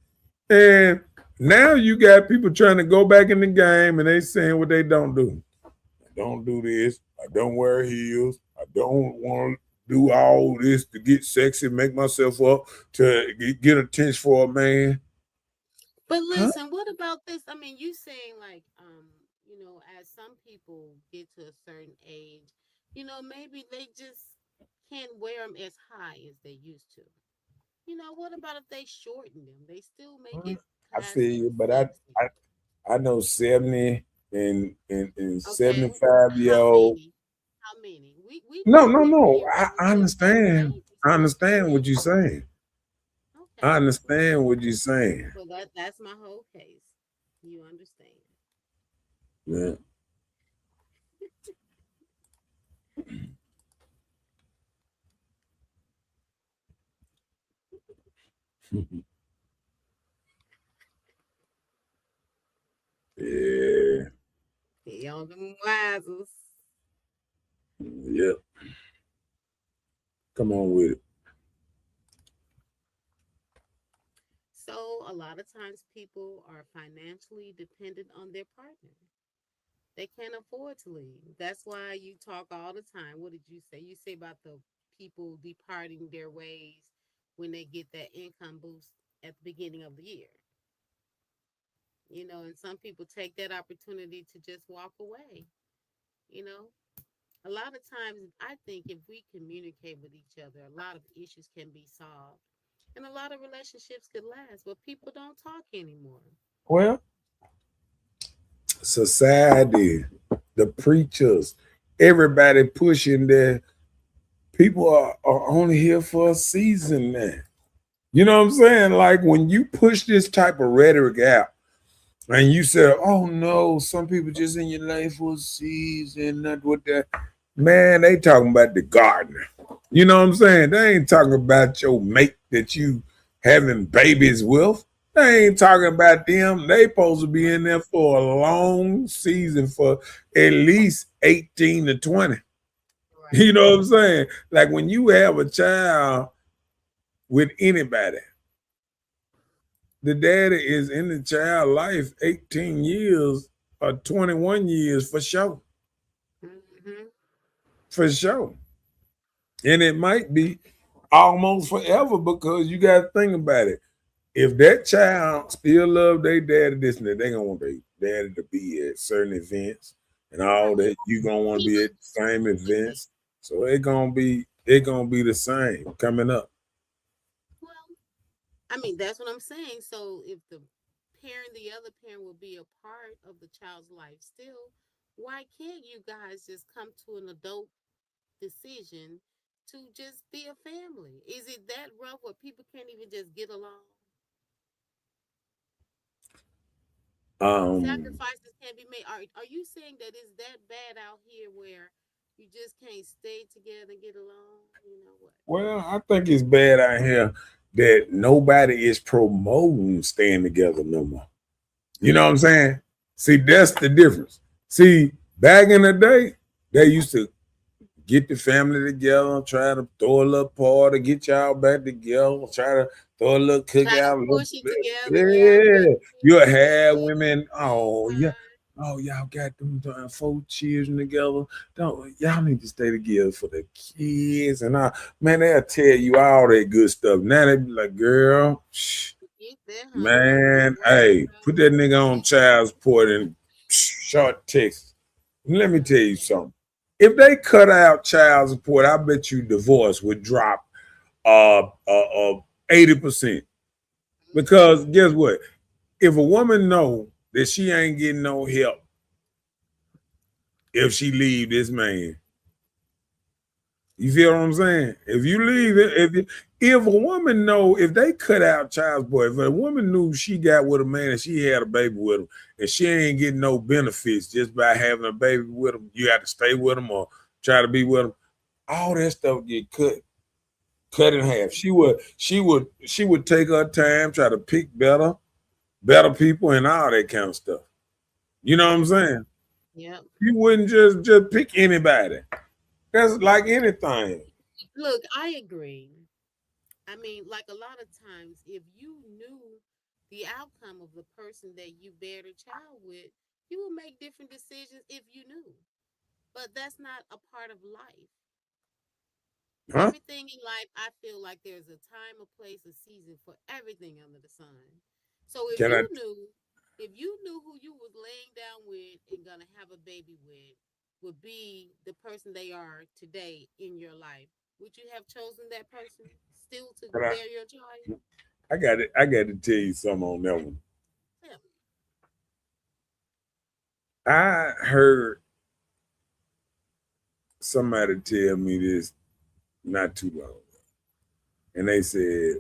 And now you got people trying to go back in the game and they saying what they don't do. I don't do this. I don't wear heels. I don't want to do all this to get sexy, make myself up to get attention for a man. But Huh? listen, what about this? I mean, you saying like, as some people get to a certain age, maybe they just can't wear them as high as they used to. What about if they shorten them? They still make it I feel classy you, and but sexy. I know 70 and Okay, 75-year how old. many? How many? We No, know no, no. people I, who I just have understand. babies I now. understand what you're saying. I Okay, understand what you're saying. well that's my whole case. You understand? Yeah. Yeah. Young and wise. Yep. Come on with it. So a lot of times people are financially dependent on their partner. They can't afford to leave. That's why you talk all the time. What did you say? You say about the people departing their ways when they get that income boost at the beginning of the year. And some people take that opportunity to just walk away. You know, a lot of times I think if we communicate with each other, a lot of issues can be solved and a lot of relationships could last, but people don't talk anymore. Well, society, the preachers, everybody pushing that people are only here for a season now. You know what I'm saying? Like when you push this type of rhetoric out and you say, oh no, some people just in your life for a season, not what that. Man, they talking about the gardener. You know what I'm saying? They ain't talking about your mate that you having babies with. They ain't talking about them. They supposed to be in there for a long season for at least 18 to 20. Right. You know what I'm saying? Like when you have a child with anybody, the daddy is in the child life 18 years or 21 years for sure. Hmm. For sure. And it might be almost forever because you got to think about it. If that child still love their daddy, this and that, they gonna want their daddy to be at certain events and all Right. that. You gonna want to be Even at the same events, so it gonna be the same coming up. well, I mean, that's what I'm saying. So if the other parent will be a part of the child's life still, why can't you guys just come to an adult decision to just be a family? Is it that rough where people can't even just get along? Um, Sacrifices can be made. Are you saying that it's that bad out here where you just can't stay together and get along? You know what? well, I think it's bad out here that nobody is promoting staying together no more. You know what I'm saying? See, that's the difference. See, back in the day, they used to get the family together, try to throw a little party, get y'all back together, try to throw a little Try to cookout. push it together. Yeah, I bet Yeah, you you'll get have married women. at the same Oh yeah, time. oh y'all got them 4 children together. Don't y'all need to stay together for the kids and all. Man, they'll tell you all that good stuff. Now they be like, girl, shh, Get that, honey. Don't even man, worry hey, about put that it. nigga on child support and short text. Let me tell you something. If they cut out child support, I bet you divorce would drop 80%. Because Mhm. guess what? If a woman know that she ain't getting no help if she leave this man, You feel what I'm saying? If you leave it, if a woman know, if they cut out child support, if a woman knew she got with a man and she had a baby with him, and she ain't getting no benefits just by having a baby with him, you have to stay with him or try to be with him. All that stuff get cut in half. She would take her time, try to pick better people, and all that kind of stuff. You know what I'm saying? Yep. You wouldn't just pick anybody. That's like anything. Look, I agree. I mean, like a lot of times, if you knew the outcome of the person that you bear a child with, you would make different decisions if you knew. But that's not a part of life. Huh? Everything in life, I feel like there's a time, a place, a season for everything under the sun. So Can I if you knew who you was laying down with and gonna have a baby with would be the person they are today in your life, would you have chosen that person still to can bear your child? I got to tell you something on that one. Yeah. I heard somebody tell me this not too long ago. And they said,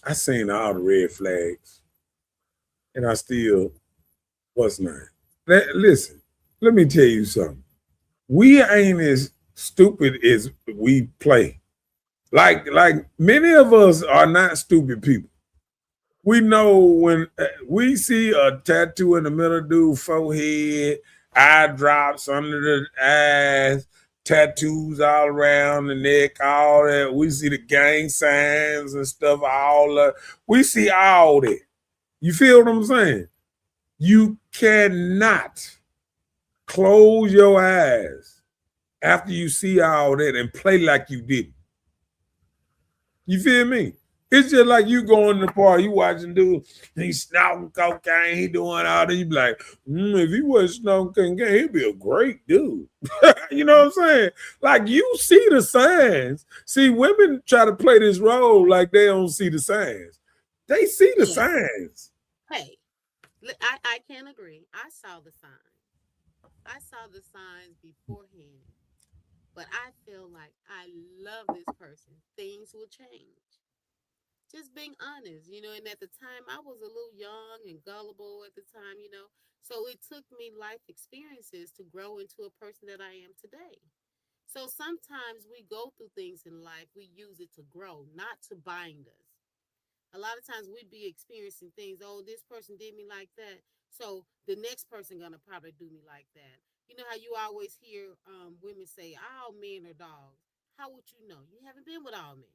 I seen all the red flags and I still what's name. Listen, let me tell you something. We ain't as stupid as we play. Like many of us are not stupid people. We know when we see a tattoo in the middle of dude's forehead, eye drops under the eyes, tattoos all around the neck, all that. We see the gang signs and stuff, we see all that. You feel what I'm saying? You cannot close your eyes after you see all that and play like you didn't. You feel me? It's just like you going to the party, you watching dude, he snorting cocaine, he doing all that. You be like, if he wasn't snorting cocaine, he'd be a great dude. You know what I'm saying? Like you see the signs. See, women try to play this role like they don't see the signs. They see the Yeah. signs. Hey, I can agree. I saw the signs. I saw the signs beforehand. But I feel like I love this person. Things will change. Just being honest, and at the time I was a little young and gullible at the time. So it took me life experiences to grow into a person that I am today. So sometimes we go through things in life, we use it to grow, not to bind us. A lot of times we be experiencing things, oh, this person did me like that. So the next person gonna probably do me like that. You know how you always hear women say, all men are dogs. How would you know? You haven't been with all men.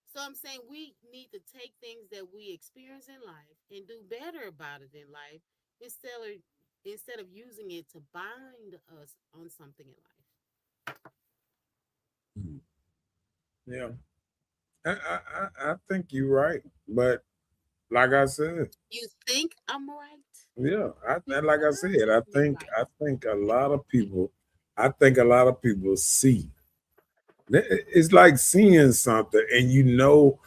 So I'm saying we need to take things that we experience in life and do better about it in life instead of instead of using it to bind us on something in life. Yeah. I think you're right. But like I said, You think I'm right? yeah, You like I could said, I be think right. I think a lot of people, see. It's like seeing something, and you.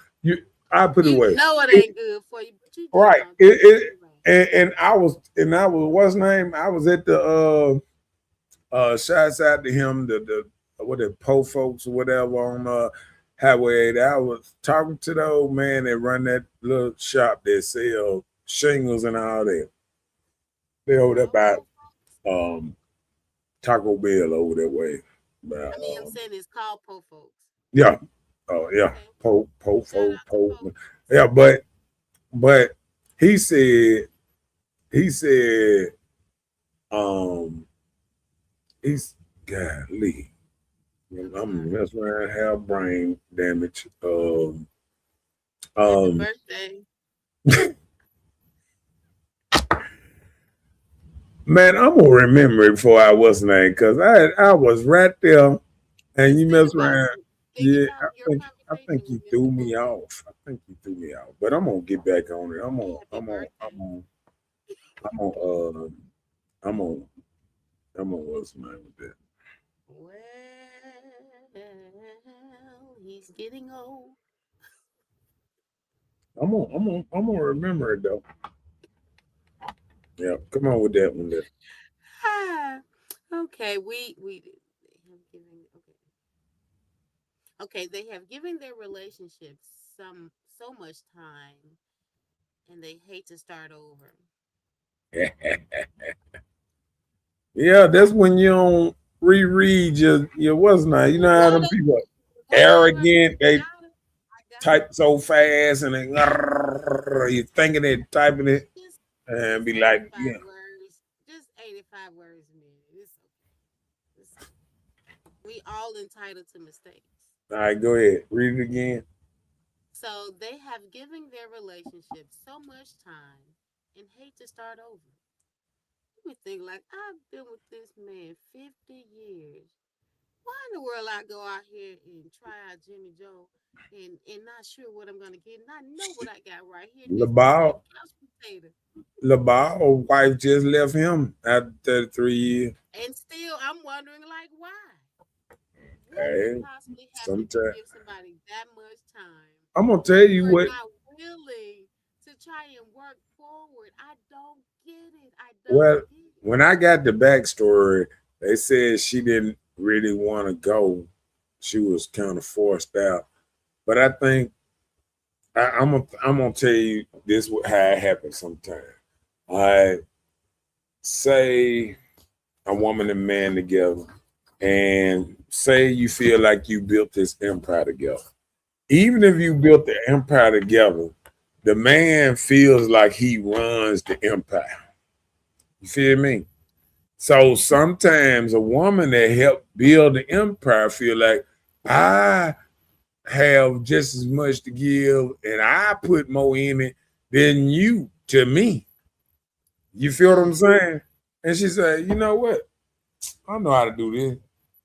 I put it You away. know it ain't good for you, but you just Right. gonna take it anyway. And I was what's name? I was at the shouts out to him, the what the po folks or whatever on highway 8. I was talking to the old man that run that little shop that sell shingles and all that. They over there Oh, by po- um Taco Bell over that way. By, I mean, I'm saying it's called po folks. yeah. Oh yeah. Okay, shout Po out to po. po. Yeah, but he said he said um he's golly. I'm Sorry. messing around, have brain damage. Happy Um, birthday. man, I'm gonna remember it before I was name because I was right there, and Just you think mess about around. it. Think Yeah, about your I think conversation you with threw Mr. me Popo. off. I think you threw me off, but I'm gonna get back on it. Happy birthday. I'm on, I'm on, I'm on what's the name with that? Well, he's getting old. I'm gonna remember it though. Yeah, come on with that one there. Ah, okay, we him giving okay. Okay, they have given their relationship so much time and they hate to start over. Yeah, that's when you don't reread your what's not. You know how No, them people are hold on right there. arrogant. They I got it. type so fast and they you thinking they typing it Just and just be like, 85 yeah. words. Just 85 words a minute. It's okay. We all entitled to mistakes. All right, go ahead. Read it again. So they have given their relationship so much time and hate to start over. You would think like I've been with this man 50 years. Why in the world I go out here and try out Jimmy Joe and not sure what I'm gonna get, and I know what I got right here. This the same LeBar, couch potato. LeBar wife just left him after 33 years. And still I'm wondering like why? What could Hey, possibly happen to sometimes give somebody that much time I'm gonna tell and you you're what. not willing to try and work forward? I don't get it. I don't Well, get it. when I got the backstory, they said she didn't really want to go. She was kind of forced out. But I think I'm gonna tell you this how it happens sometimes. I say a woman and man together, and say you feel like you built this empire together. Even if you built the empire together, the man feels like he runs the empire. You feel me? So sometimes a woman that helped build the empire feel like I have just as much to give and I put more in it than you to me. You feel what I'm Mm, saying? And she said, you know what? I know how to do this.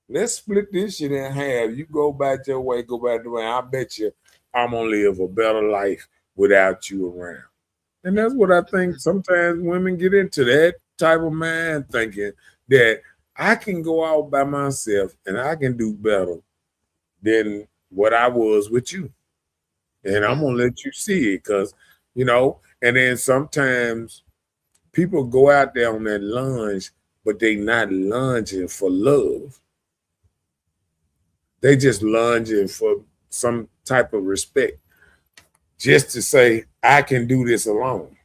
Let's split this shit in half. You go back your way, go back the way. I bet you I'm gonna live a better life without you around. And that's what I think sometimes women get into that type of man thinking that I can go out by myself and I can do better than what I was with you. And I'm gonna mm, let you see it because, and then sometimes people go out there on that lunge, but they not lunging for love. They just lunging for some type of respect, just to say, I can do this alone.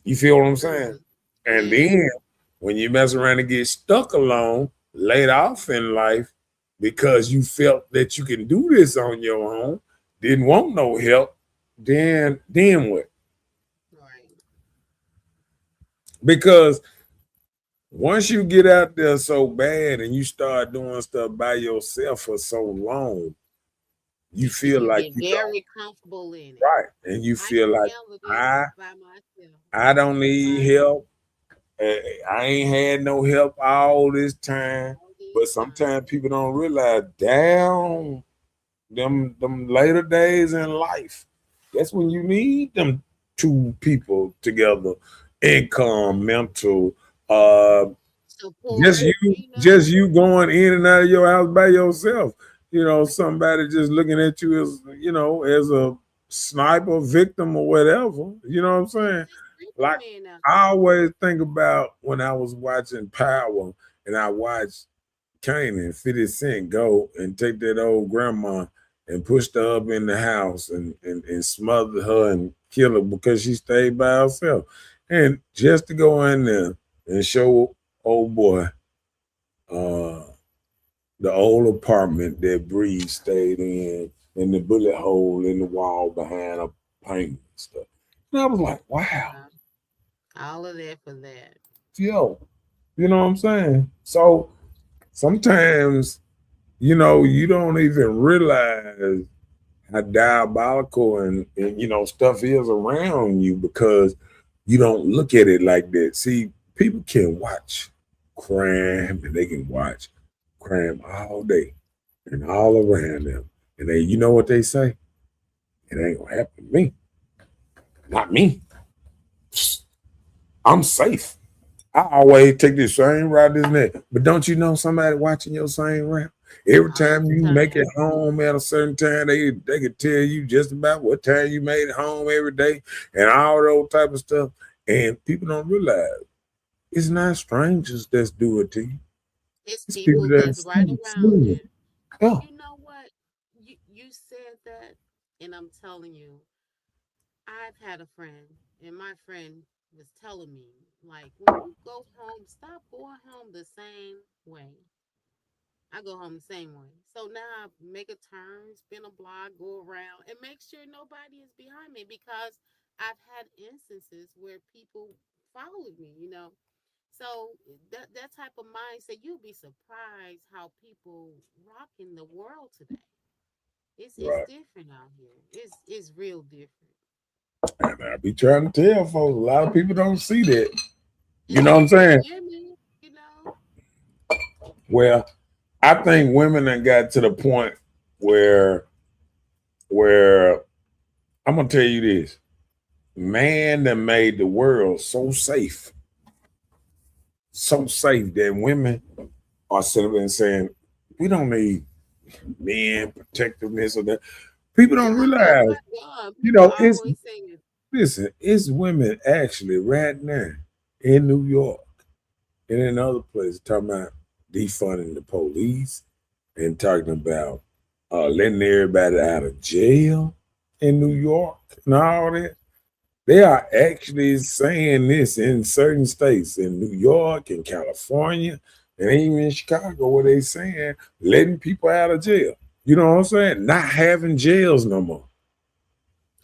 You feel what I'm saying? mm. And Yeah. then when you mess around and get stuck alone, laid off in life because you felt that you can do this on your own, didn't want no help, then what? Right. Because once you get out there so bad and you start doing stuff by yourself for so long, you feel You like get you don't very comfortable in it. right. And you I feel can like handle this I by myself. I don't need Right. help. I ain't had no help all this time. All this But time. sometimes people don't realize, down them later days in life, that's when you need them two people together, income, mental, uh, just Support, you, you just know. you going in and out of your house by yourself. Somebody just looking at you as as a sniper victim or whatever. You know what I'm saying? Just creepy Like men out I there. always think about when I was watching Power and I watched Kane and 50 Cent go and take that old grandma and pushed her up in the house and smothered her and kill her because she stayed by herself. And just to go in there and show old boy uh the old apartment that Bree stayed in and the bullet hole in the wall behind a paint and stuff. And I was like, wow, Yeah. All of that for that. yo, you know what I'm saying? So sometimes, you don't even realize how diabolical and stuff is around you because you don't look at it like that. See, people can watch crime and they can watch crime all day and all around them. And you know what they say? It ain't gonna happen to me. Not me. I'm safe. I always take the same route as that. But don't you know somebody watching your same route? Every All time the you make it time. home at a certain time, they could tell you just about what time you made it home every day and all those type of stuff. And people don't realize it's not strangers that's do it to you. It's It's people people that's that's right see around it. you. Yeah. You know what? you said that, and I'm telling you, I've had a friend, and my friend was telling me, like, when you go home, stop going home the same way. I go home the same way. So now I make a turn, spin a block, go around, and make sure nobody is behind me because I've had instances where people followed me. So that type of mindset, you'll be surprised how people rock in the world today. It's Right. different out here. It's real different. And I be trying to tell folks, a lot of people don't see that. You know what I'm Especially saying? women. Well, I think women have got to the point where where I'm gonna tell you this. Man that made the world so safe that women are sitting there and saying, we don't need men protectiveness or that. People don't Oh realize, my God. you People know, it's always saying, listen, it's women actually right now in New York and in other places talking about defunding the police and talking about letting everybody out of jail in New York and all that. They are actually saying this in certain states, in New York, in California, and even in Chicago, where they saying letting people out of jail. You know what I'm saying? Not having jails no more.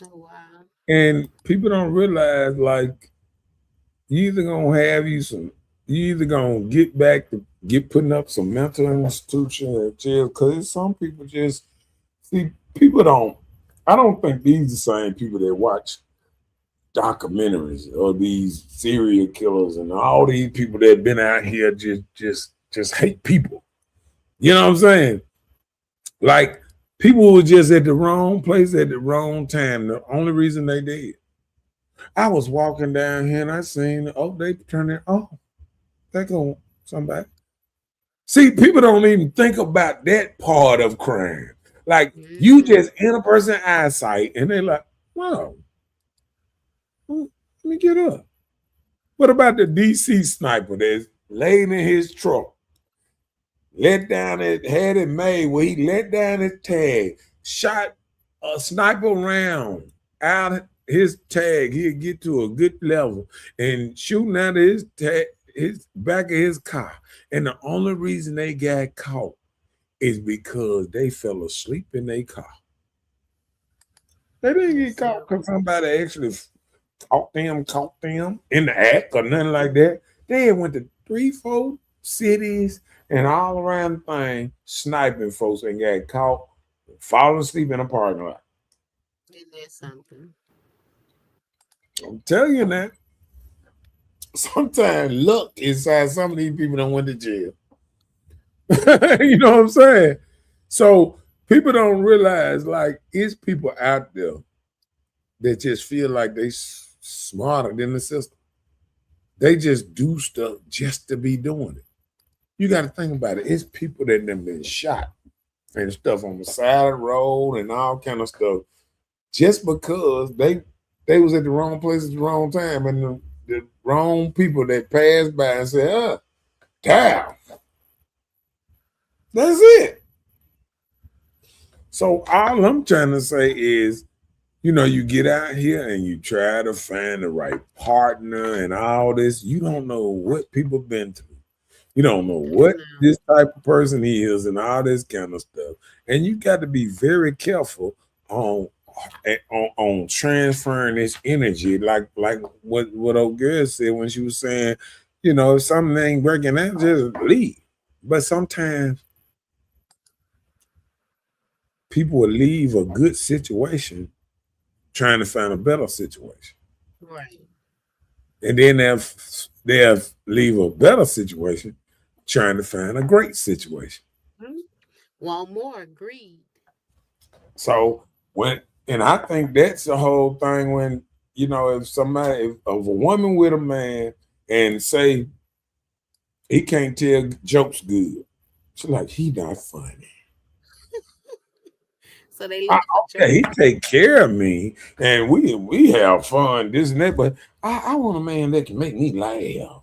oh wow. And people don't realize, like, you either gonna have you either gonna get back to get putting up some mental institution or jail, because some people just see people don't. I don't think these are the same people that watch documentaries or these serial killers and all these people that have been out here just hate people. You know what I'm saying? Like people were just at the wrong place at the wrong time. The only reason they did. I was walking down here and I seen, oh, they turned it, oh, they go somebody. See, people don't even think about that part of crime. Like you Hmm. just in a person's eyesight and they're like, wow, let me get up. What about the DC sniper that's laid in his truck, let down it, had it made where he let down his tag, shot a sniper round out his tag, he'd get to a good level and shooting out his tag, his back of his car. And the only reason they got caught is because they fell asleep in their car. They didn't get That's caught so because somebody actually caught them in the act or nothing like that. They went to 3, 4 cities and all around the thing sniping folks and got caught falling asleep in a parking lot. it is something. I'm telling you that. Sometimes luck inside some of these people don't went to jail. You know what I'm saying? So people don't realize like it's people out there that just feel like they smarter than the system. They just do stuff just to be doing it. You got to think about it. It's people that have been shot and stuff on the side of the road and all kind of stuff just because they was at the wrong place at the wrong time and the wrong people that passed by and said, damn, that's it. So all I'm trying to say is, you get out here and you try to find the right partner and all this. You don't know what people been through. You don't know what No. this type of person is and all this kind of stuff. And you got to be very careful on on transferring this energy, like what old girl said when she was saying, if something ain't working out, just leave. But sometimes people will leave a good situation trying to find a better situation. Right. And then they'll leave a better situation trying to find a great situation. Mhm. Want more? Greed. So and I think that's the whole thing when, if a woman with a man and say he can't tell jokes good, she's like, he not funny. So they look for Okay, he jokes. take care of me and we have fun, this and that, but I want a man that can make me laugh.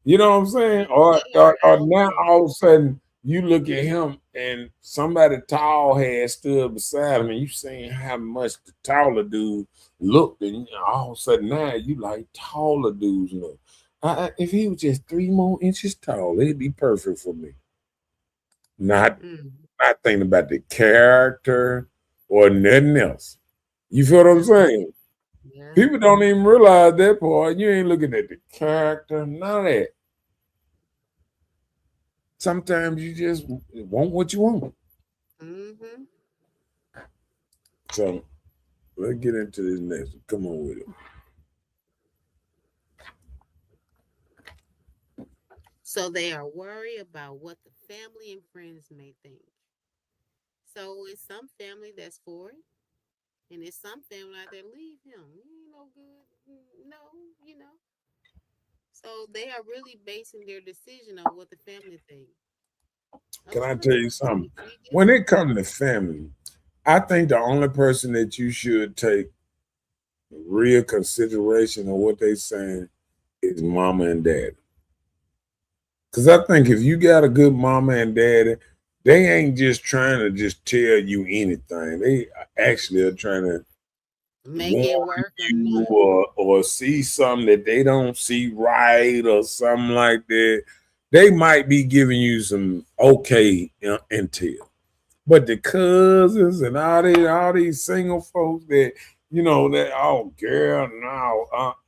You know what I'm saying? They Or, are or, or out now there. all of a sudden you look at him and somebody tall had stood beside him, and you seen how much the taller dude looked, and all of a sudden now you like taller dudes look. If he was just 3 more inches tall, it'd be perfect for me. Not Mm, not thinking about the character or nothing else. You feel what I'm mm, saying? yeah. People don't even realize that part. You ain't looking at the character, none of that. Sometimes you just want what you want. Mm-hmm. So let's get into this next one. Come on with it. So they are worried about what the family and friends may think. So it's some family that's for it, and it's some family out there leave him. He ain't no good. No, you know. So they are really basing their decision on what the family think. A Can I lot of tell you times something? we get When it comes to family, I think the only person that you should take real consideration of what they saying is mama and daddy. Because I think if you got a good mama and daddy, they ain't just trying to just tell you anything. They actually are trying to make it warn work or you not. or see something that they don't see right or something like that. They might be giving you some okay intel. But the cousins and all these single folks that that oh girl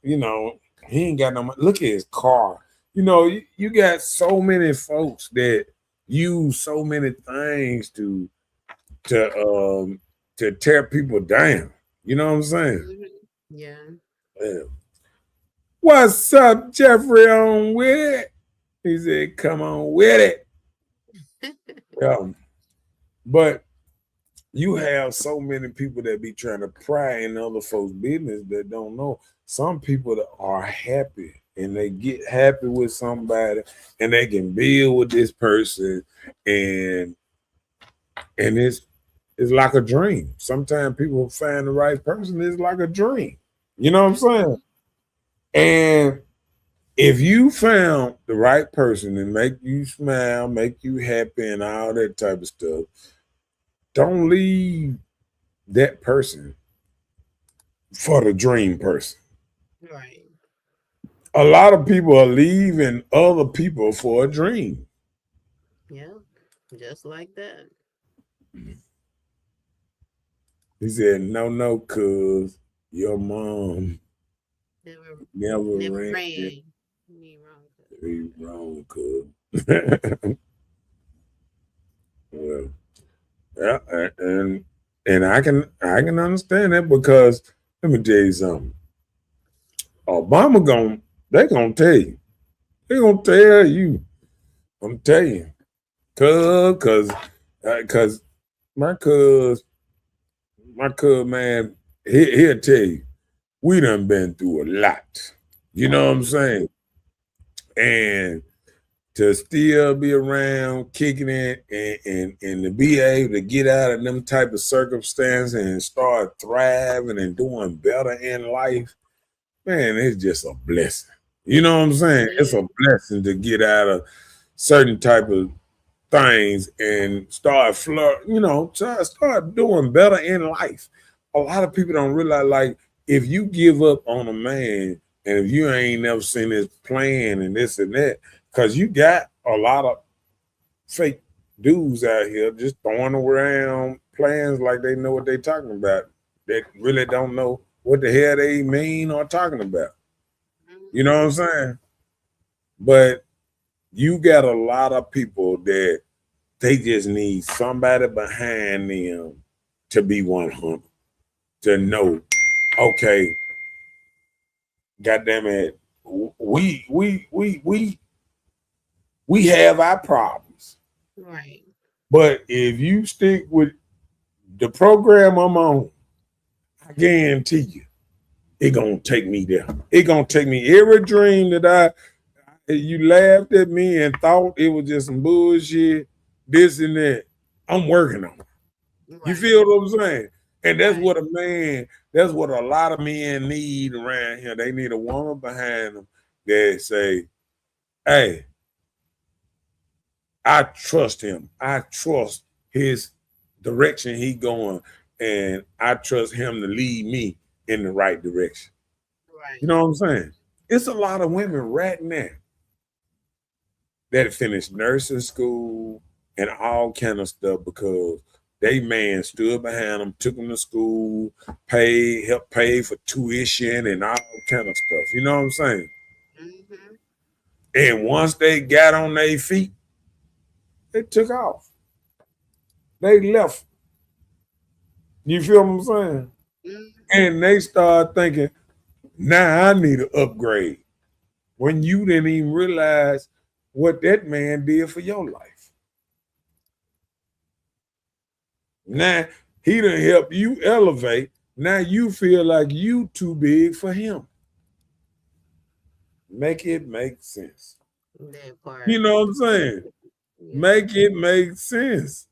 no he ain't got no money. Look at his car. You got so many folks that use so many things to to tear people down. You know what I'm saying? Hmm. Yeah. Yeah. What's up, Jeffrey? On with it? He said, "Come on with it." Yeah, but you have so many people that be trying to pry in other folks' business that don't know. Some people that are happy and they get happy with somebody and they can build with this person and it's like a dream. Sometimes people find the right person, it's like a dream. You know what I'm saying? Hmm. And if you found the right person and make you smile, make you happy and all that type of stuff, don't leave that person for the dream person. Right. A lot of people are leaving other people for a dream. Yeah. Just like that. He said, no, no, cuz your mom Never, never never ran it. ran me wrong. Be wrong, cuz. Well, yeah, and I can understand that because let me tell you something. Obama they gonna tell you. They gonna tell you. I'm telling you. Cause my cuz My cub man, he'll tell you, we done been through a lot. You know what I'm saying? And to still be around kicking it and to be able to get out of them type of circumstances and start thriving and doing better in life, man, it's just a blessing. You know what I'm saying? It's Yeah. a blessing to get out of certain type of things and start doing better in life. A lot of people don't realize, like, if you give up on a man and if you ain't never seen his plan and this and that, because you got a lot of fake dudes out here just throwing around plans like they know what they talking about, that really don't know what the hell they mean or talking about. You know what Hmm. I'm saying? But you got a lot of people that they just need somebody behind them to be 100, to know, okay, goddamn it, we have our problems, Right. but if you stick with the program I'm on, I guarantee you, it gonna take me there. It gonna take me every dream that you laughed at me and thought it was just some bullshit, this and that. I'm working on it. You Right. feel what I'm saying? And Right. that's what a lot of men need around here. They need a woman behind them that say, hey, I trust him. I trust his direction he going, and I trust him to lead me in the right direction. Right. You know what I'm saying? It's a lot of women right now that finished nursing school and all kind of stuff because they man stood behind them, took them to school, helped pay for tuition and all kind of stuff. You know what I'm saying? Mm-hmm. And once they got on their feet, they took off. They left. You feel what I'm saying? Mm-hmm. And they start thinking, now I need an upgrade. When you didn't even realize what that man did for your life. Now he done help you elevate. Now you feel like you too big for him. Make it make sense. That part. You know what I'm saying? Yeah. Make it make sense.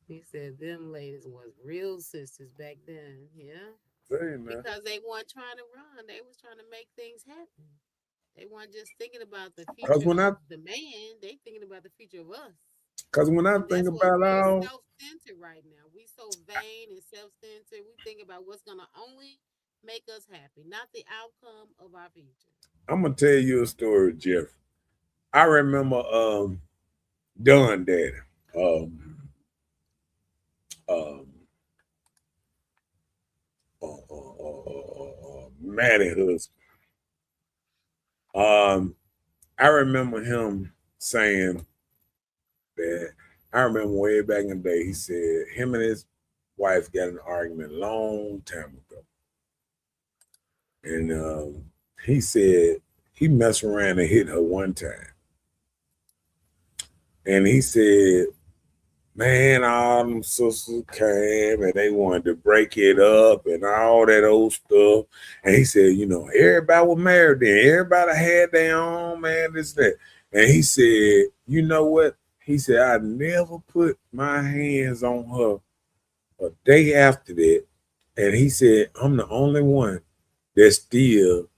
He said them ladies was real sisters back then. Yeah. Saying that. Because they weren't trying to run. They was trying to make things happen. They weren't just thinking about the Cause future when I of the man. They thinking about the future of us. cause when I And think that's what about we're all, self-centered right now. We so vain and self-centered. We think about what's gonna only make us happy, not the outcome of our future. I'm gonna tell you a story, Jeff. I remember Don Daddy, um, um, Maddie husband. I remember him saying that. I remember way back in the day, he said him and his wife got in an argument a long time ago, and he said he messed around and hit her one time, and he said, man, all them sisters came and they wanted to break it up and all that old stuff. And he said, you know, everybody was married then. Everybody had their own man, this, that. And he said, you know what? He said, I never put my hands on her a day after that. And he said, I'm the only one that's still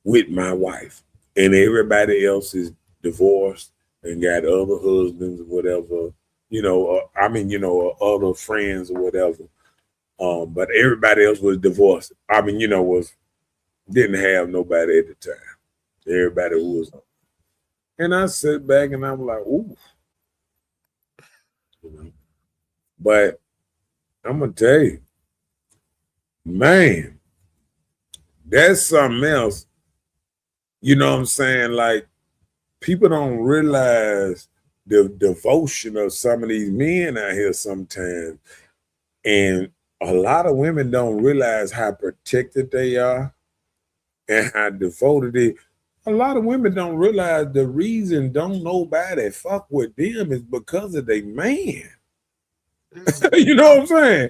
with my wife. And everybody else is divorced and got other husbands or whatever. Other friends or whatever. But everybody else was divorced. Didn't have nobody at the time. Everybody was. And I sit back and I'm like, ooh. But I'm gonna tell you, man, that's something else. You know what I'm saying? Like, people don't realize the devotion of some of these men out here sometimes. And a lot of women don't realize how protected they are and how devoted they. A lot of women don't realize the reason don't nobody fuck with them is because of their man. You know what I'm saying?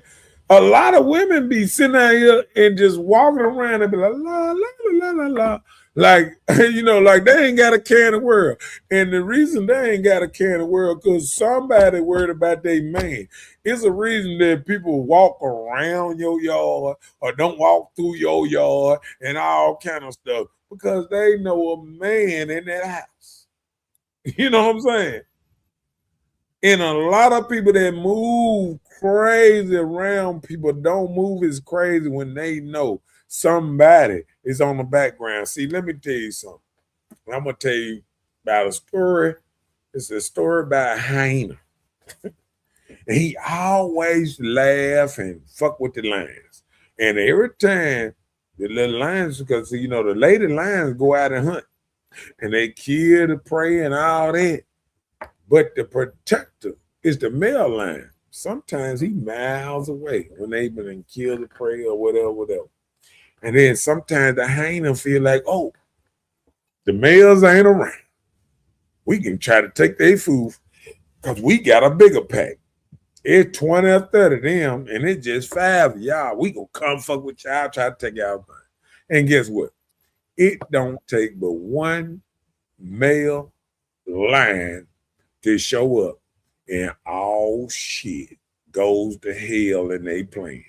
A lot of women be sitting out here and just walking around and be like, la, la, la, la, la. Like, like they ain't got a care in the world. And the reason they ain't got a care in the world because somebody worried about their man. It's a reason that people walk around your yard or don't walk through your yard and all kind of stuff because they know a man in that house. You know what I'm saying? And a lot of people that move crazy around people don't move as crazy when they know somebody is on the background. See, let me tell you something. I'm going to tell you about a story. It's a story about a hyena. And he always laugh and fuck with the lions. And every time the little lions, because, the lady lions go out and hunt. And they kill the prey and all that. But the protector is the male lion. Sometimes he miles away when they been killed the prey or whatever. And then sometimes the hyena feel like, oh, the males ain't around. We can try to take their food because we got a bigger pack. It's 20 or 30 of them, and it's just 5 of y'all. We gonna come fuck with y'all, try to take y'all thing. And guess what? It don't take but one male lion to show up, and all shit goes to hell in they plan.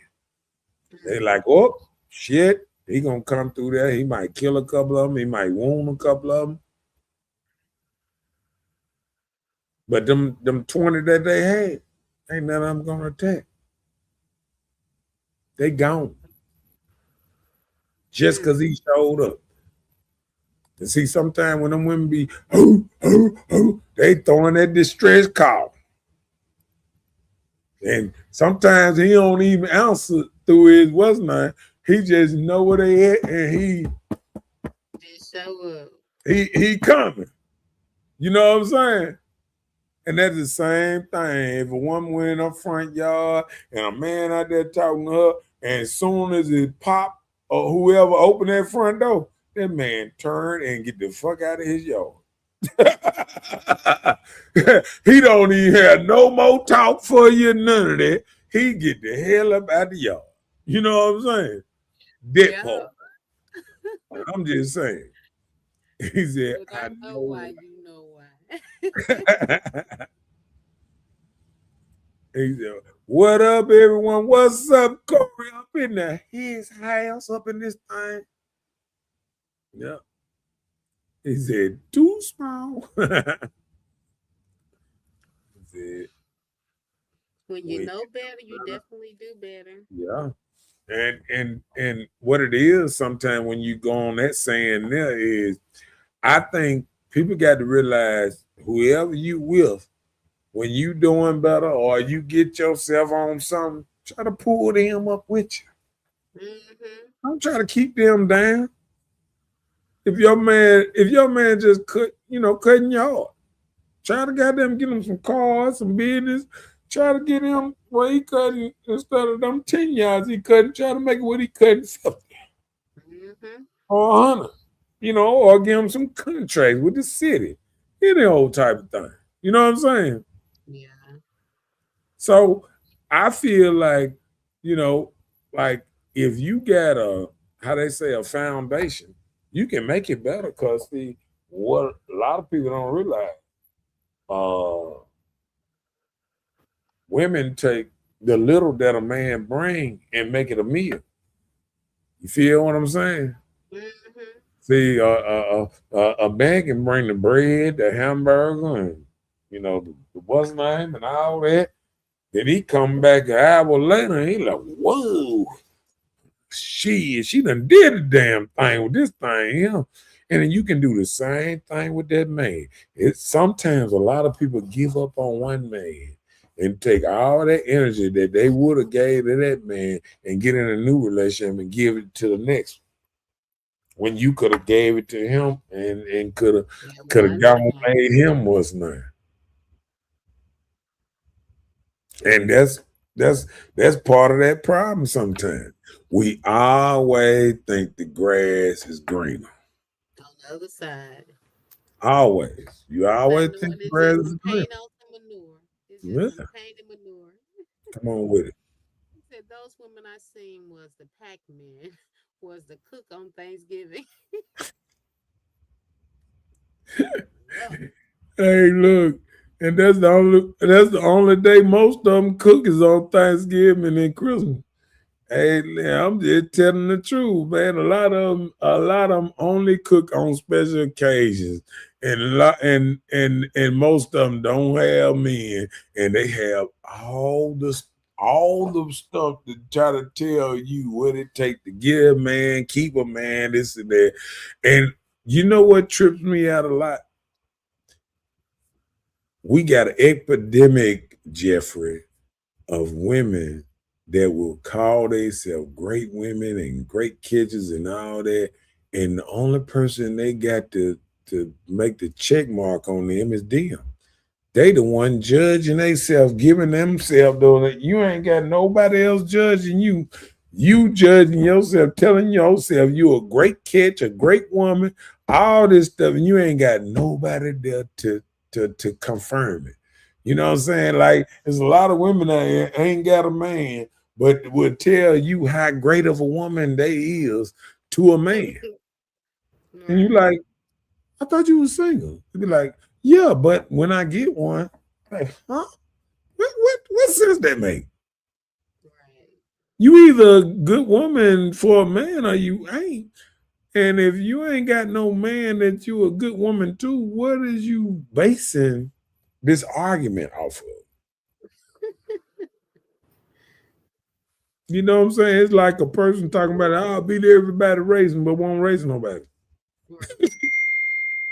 They like, oh shit, he gonna come through there. He might kill a couple of them. He might wound a couple of them. But them 20 that they had, ain't none of them gonna attack. They gone. Just because he showed up. And see, sometimes when them women be, they throwing that distress call. And sometimes he don't even answer through his what's name. He just know where they at, and he Just show up. he coming. You know what I'm saying? And that's the same thing. If a woman went in her front yard and a man out there talking to her, and as soon as it pop or whoever open that front door, that man turn and get the fuck out of his yard. He don't even have no more talk for you, none of that. He get the hell up out the yard. You know what I'm saying? That Yeah. part. I'm just saying. He said, Look, I I know know why you know why. He said, what up, everyone? What's up, Corey? Up in his house, up in this thing. Yeah. He said, too small. He said, When you wait, know better, you definitely do better. yeah. And what it is sometimes when you go on that saying there is, I think people got to realize whoever you with, when you doing better or you get yourself on something, try to pull them up with you. Mm-hmm. Don't try to keep them down. If your man just cutting yard, try to goddamn get him some cars, some business. Try to get him where he cutting instead of them 10 yards he cutting. Try to make it what he cutting 50 Mm-hmm. or 100, or give him some contracts with the city, any old type of thing. You know what I'm saying? Yeah. So I feel like, like if you got a foundation, you can make it better because what a lot of people don't realize, women take the little that a man bring and make it a meal. You feel what I'm saying? Mm-hmm. See, a man can bring the bread, the hamburger, and the what's name and all that. Then he come back an hour later and he like, whoa, she done did a damn thing with this thing, And then you can do the same thing with that man. It's sometimes a lot of people give up on one man and take all that energy that they would have gave to that man and get in a new relationship and give it to the next one. When you could have gave it to him and could have gone made him what's name. And that's part of that problem sometimes. We always think the grass is greener. On the other side. Always. You always Not think knowing the it's grass just is some greener. paint on some manure. It's Yeah. just some paint and manure. Come on with it. He said those women I seen was the Pac-Man, was the cook on Thanksgiving. Yeah. Hey, look, and that's the only day most of them cook is on Thanksgiving and Christmas. Hey, I'm just telling the truth, man. A lot of them only cook on special occasions, and and most of them don't have men, and they have all the stuff to try to tell you what it take to get a man, keep a man, this and that. And you know what trips me out a lot? We got an epidemic, Jeffrey, of women that will call themselves great women and great kitchens and all that. And the only person they got to make the check mark on them is them. They the one judging themselves, giving themselves though that you ain't got nobody else judging you. You judging yourself, telling yourself you a great catch, a great woman, all this stuff, and you ain't got nobody there to confirm it. You know what I'm saying? Like there's a lot of women out here ain't got a man, but will tell you how great of a woman they is to a man. And you Right. like, I thought you was single. You'd be like, yeah, but when I get one, like, huh? What sense that make? Right. You either a good woman for a man or you ain't. And if you ain't got no man that you a good woman to, what is you basing this argument off of. You know what I'm saying? It's like a person talking about, I'll beat everybody racing, but won't race nobody. Right.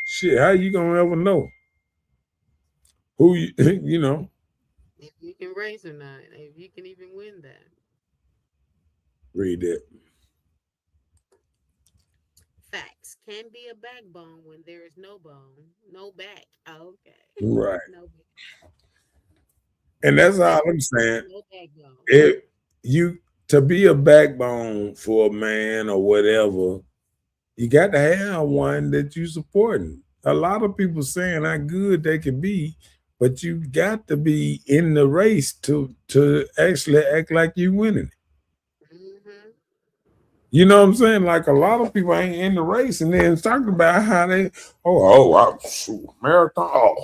Shit, how you gonna ever know who you, you know? If you can race or not, if you can even win that. Read that. Facts can be a backbone when there is no bone, no back. Oh, okay. Right. No back. And that's all Facts, I'm saying. no backbone. If you to be a backbone for a man or whatever, you got to have one that you supporting. A lot of people saying how good they can be, but you got to be in the race to actually act like you winning. Mm-hmm. You know what I'm saying? Like a lot of people ain't in the race and then talking about how they, shoot, marathon.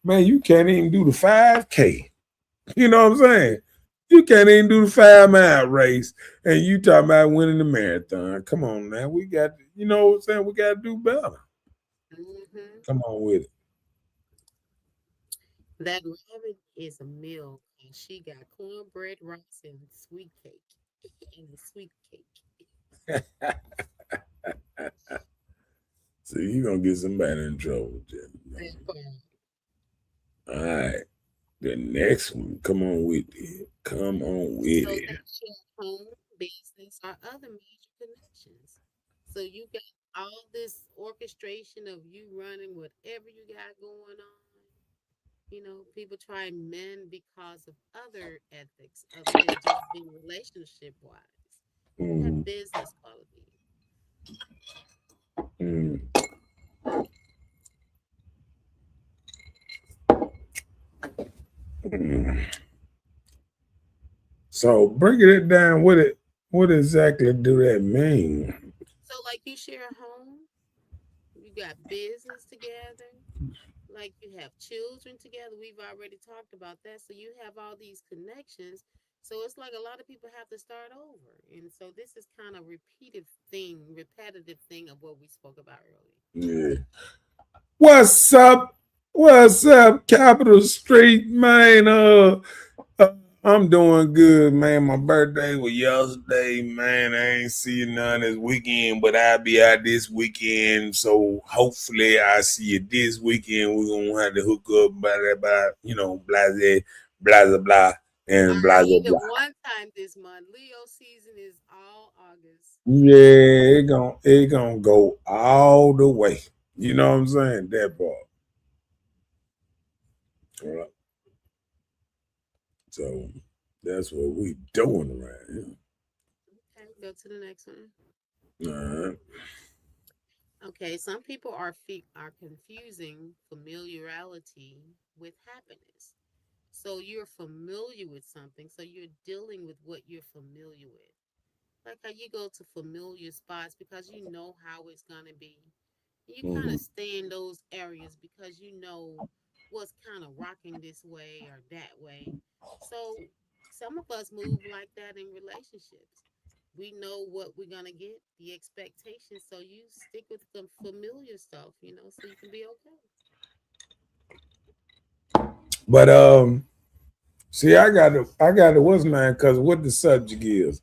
Man, you can't even do the 5K. You know what I'm saying? You can't even do the 5-mile race and you talking about winning the marathon. Come on now. We got, you know what I'm saying? We got to do better. Mm-hmm. Come on with it. That rabbit is a meal, and she got cornbread, rice, and sweet cake. And a sweet cake. So you're going to get somebody in trouble, Jim. That part. All right. The next one. Come on with it. Come on with So it. they share home, business, or other major connections. So you got all this orchestration of you running whatever you got going on. You know, people try men because of other ethics other than just being relationship wise. You have Mm, business quality. mm, mm. So breaking it down, what exactly do that mean? So like you share a home, you got business together, like you have children together. We've already talked about that. So you have all these connections. So it's like a lot of people have to start over. And so this is kind of repetitive thing of what we spoke about earlier. Yeah. What's up? What's up, Capital Street, man? Uh, I'm doing good, man. My birthday was yesterday, man. I ain't seeing none this weekend, but I'll be out this weekend. So hopefully I see you this weekend. We're gonna have to hook up by blase, blah blah blah, All and right, blah blah even blah. one time this month. Leo season is all August. Yeah, it gonna go all the way. You know what I'm saying? That part. All right. So that's what we doing around Okay, go to the next one. here. All right. Okay, some people are confusing familiarity with happiness. So you're familiar with something, so you're dealing with what you're familiar with. Like how you go to familiar spots because you know how it's gonna be. You kind Mhm. of stay in those areas because you know what's kind of rocking this way or that way. So some of us move like that in relationships. We know what we're gonna get, the expectations. So you stick with the familiar stuff, so you can be okay. But see, I got to what's mine because what the subject is.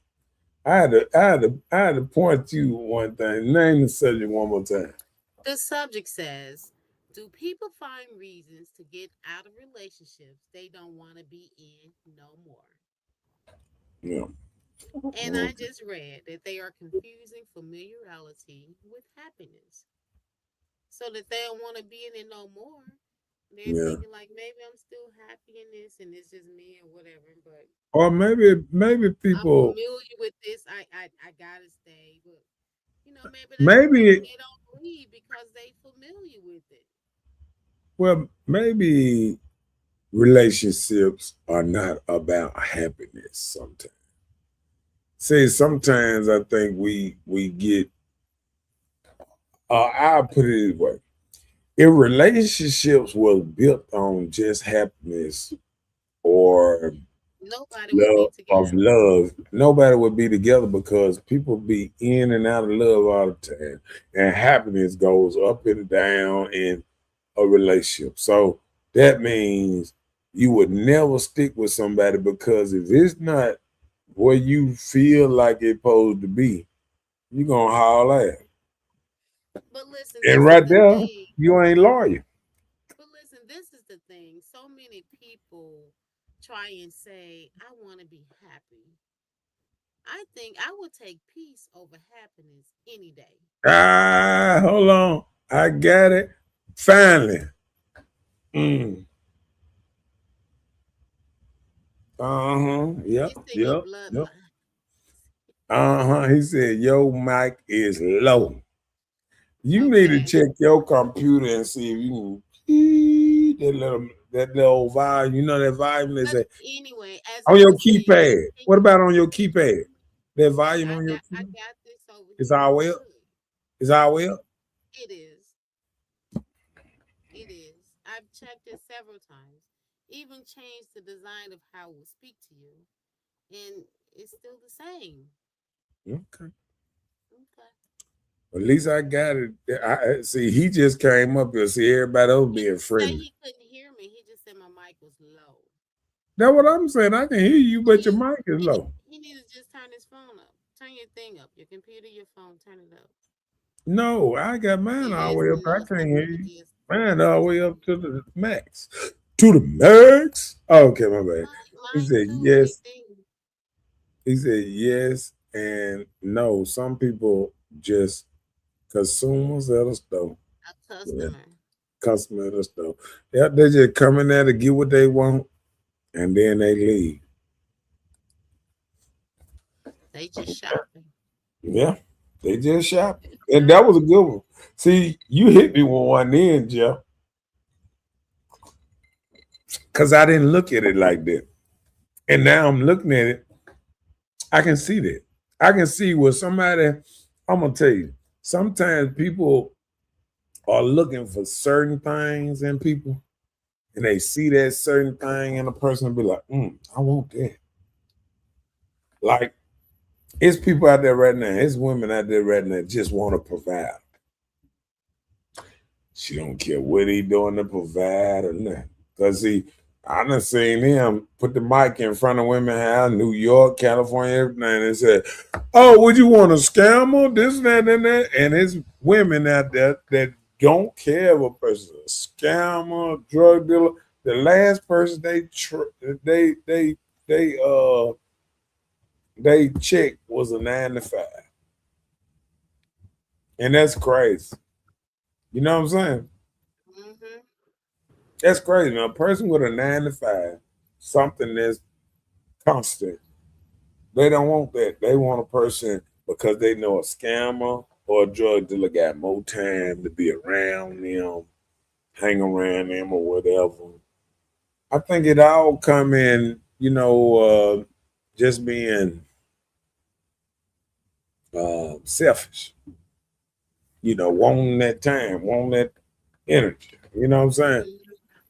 I had to point to one thing. Name the subject one more time. The subject says, do people find reasons to get out of relationships they don't want to be in no more? Yeah. And I just read that they are confusing familiarity with happiness. So that they don't want to be in it no more. They're Yeah. thinking like maybe I'm still happy in this and it's just me or whatever. But Or maybe I'm people familiar with this. I gotta stay. But maybe that's the reason maybe they don't leave because they familiar with it. maybe relationships are not about happiness sometimes. See, sometimes I think we get I'll put it this way. If relationships was built on just happiness or Nobody would be together. love, nobody would be together because people be in and out of love all the time. And happiness goes up and down in a relationship. So that means you would never stick with somebody because if it's not where you feel like it's supposed to be, you're gonna haul ass. But listen, And this is right the there, thing. you ain't loyal. But listen, this is the thing. So many people try and say, I want to be happy. I think I would take peace over happiness any day. Ah, hold on. I got it. Finally. Mm. Uh-huh. Yep. It's in your Yep. Yep. bloodline. Uh-huh. He said your mic is low. You need to Okay. check your computer and see if you can that little volume. You know that volume they But say anyway, as on I your was saying, keypad. What about on your keypad? That okay, volume on your I keypad? got this over Is here. all I'm way up? good. Is all way up? It is. It is. I've checked it several times. Even changed the design of how we speak to you, and it's still the same. Okay. Okay. At least I got it. See. He just came up here. See everybody else He being didn't say friendly. he couldn't hear me. He just said my mic was low. That's what I'm saying. I can hear you, He but your needs mic is low. he needs to just turn his phone up. Turn your thing up. Your computer, your phone, turn it up. No, I got mine It all the is way up. I can't nothing hear but you. just Mine all the way up to the max. To the max. Okay, my bad. He mine said too. Same yes. thing. He said yes and no. Some people just consumers at a store. A Yeah, customer. customer at a store. Yeah, they just come in there to get what they want and then they leave. They just shopping. Yeah, they just shop. And that was a good one. See, you hit me with one in, Jeff, because I didn't look at it like that. And now I'm looking at it. I can see that. I can see where somebody, I'm going to tell you, sometimes people are looking for certain things in people and they see that certain thing in a person and be like, I want that. Like, it's people out there right now, it's women out there right now just want to provide. She don't care what he doing to provide or nothing. Cause see, I done seen him put the mic in front of women house, New York, California, everything, and said, "Oh, would you want a scammer? This, that, and that." And it's women out there that don't care if a person's a scammer, drug dealer. The last person they they checked was a 9 to 5, and that's crazy. You know what I'm saying? Hmm. That's crazy. Now, a person with a 9 to 5, something that's constant, they don't want that. They want a person because they know a scammer or a drug dealer got more time to be around them, hang around them, or whatever. I think it all come in, just being selfish. Wanting that time, wanting that energy. You know what I'm saying?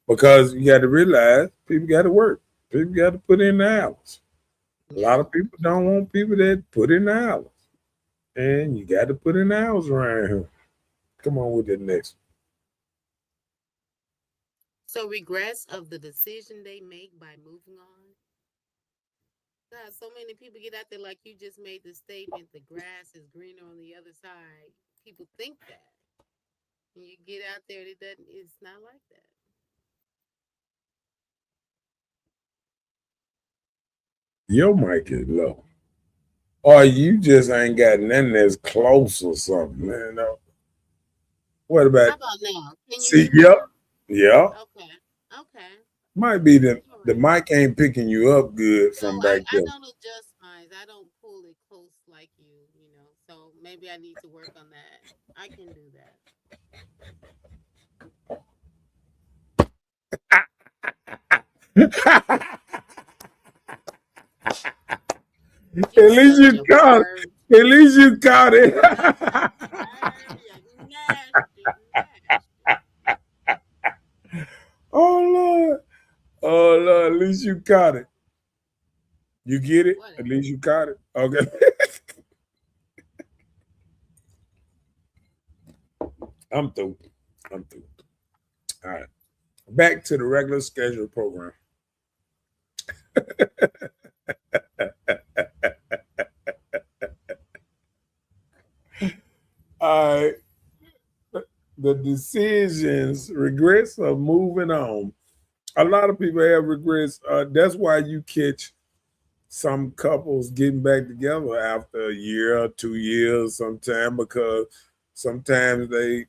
Because you got to realize people got to work. People got to put in the hours. A lot Yeah. of people don't want people that put in the hours. And you got to put in the hours around here. Come on with the next So regrets of the decision they make by moving on. God, so many people get out there like you just made the statement. The grass is greener on the other side. People think that, and you get out there, it doesn't. It's not like that. one. Your mic is low. Or you just ain't got nothing that's close or something, man. What How about about now? Can you see, hear me yep, now? yeah. Okay. Okay. Might be All the right. mic ain't picking you up good No, from I back I there. don't adjust mine. I don't pull it close like you. So maybe I need to work on that. I can do that. At You least such you a caught perv. it. At least you caught it. Perv, you nasty, nasty. Oh Lord. Oh Lord, at least you caught it. You get it? At Whatever. least you caught it. Okay. I'm through. I'm through. All right. back to the regular scheduled program. All right. The decisions, regrets of moving on. A lot of people have regrets. That's why you catch some couples getting back together after a year or 2 years sometime, because sometimes they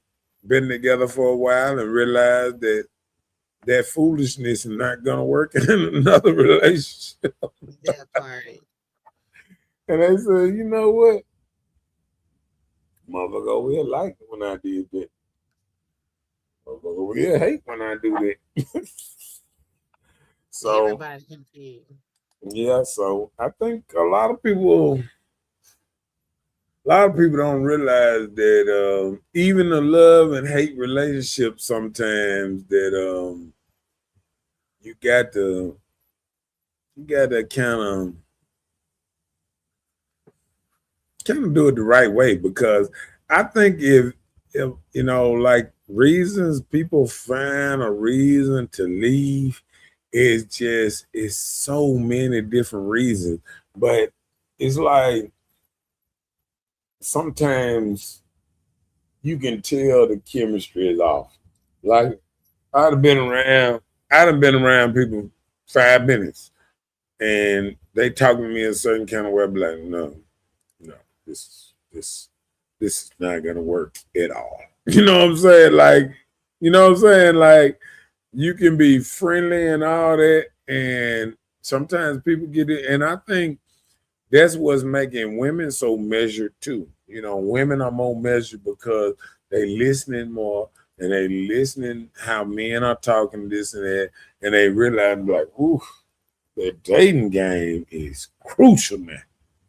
been together for a while and realize that that foolishness is not going to work in another relationship. That part. And they say, you know what? Motherfucker over here liked it when I did that. Motherfucker over here hate when I do that. So, Everybody confused. yeah, so I think a lot of people don't realize that even the love and hate relationships sometimes that you got to kind of do it the right way, because I think if you know, like, reasons people find a reason to leave, it's so many different reasons, but it's like sometimes you can tell the chemistry is off. Like, I'd have been around, I done been around people 5 minutes and they talk to me a certain kind of way. I'm like, no, this is not gonna work at all. You know what I'm saying? Like, you know what I'm saying? Like, you can be friendly and all that, and sometimes people get it. And I think that's what's making women so measured too. You know, women are more measured because they listening more, and they listening how men are talking this and that, and they realize, like, ooh, the dating game is crucial now.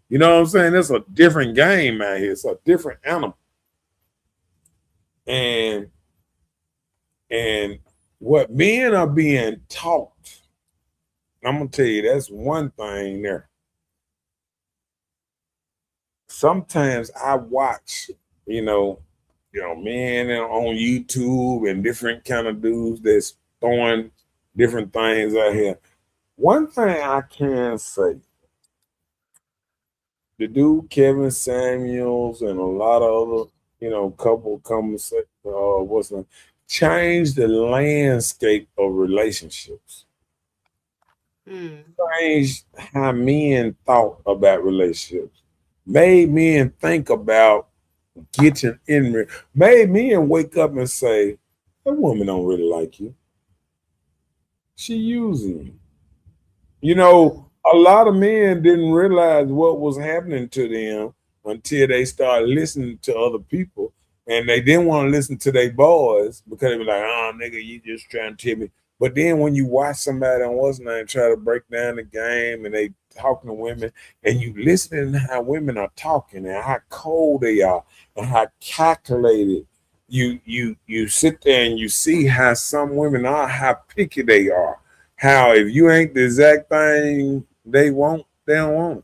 You know what I'm saying? It's a different game out here. It's a different animal. And what men are being taught, I'm gonna tell you, that's one thing there. Sometimes I watch, men on YouTube and different kind of dudes that's throwing different things out here. One thing I can say, the dude Kevin Samuels and a lot of other, couple conversation, change the landscape of relationships. Changed how men thought about relationships. Made men think about getting in. Made men wake up and say, "That woman don't really like you. She using you." You know, a lot of men didn't realize what was happening to them until they started listening to other people, and they didn't want to listen to their boys because they were like, "Oh, nigga, you just trying to tell me." But then when you watch somebody on what's name try to break down the game and they talking to women, and you listening to how women are talking and how cold they are and how calculated, you sit there and you see how some women are, how picky they are, how if you ain't the exact thing they want, they don't want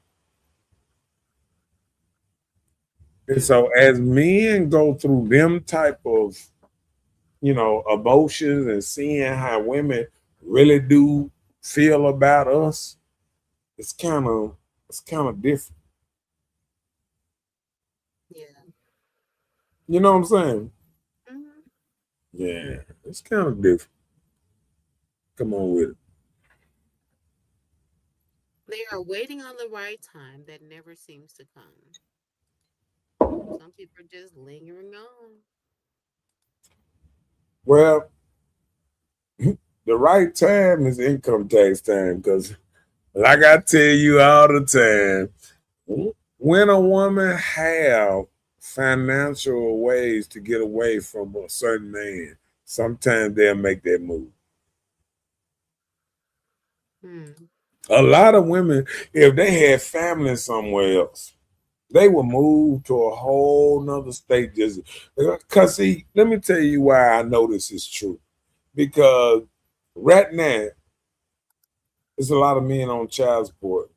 it. And so as men go through them type of, emotions and seeing how women really do feel about us, it's kind of different. Yeah. You know what I'm saying? Mhm. Yeah, it's kind of different. Come on with it. They are waiting on the right time that never seems to come. Some people are just lingering on. Well, the right time is income tax time, because like I tell you all the time, when a woman have financial ways to get away from a certain man, sometimes they'll make that move. Hmm. A lot of women, if they had family somewhere else, they would move to a whole nother state. Just because, see, let me tell you why I know this is true. Because right now, there's a lot of men on child support,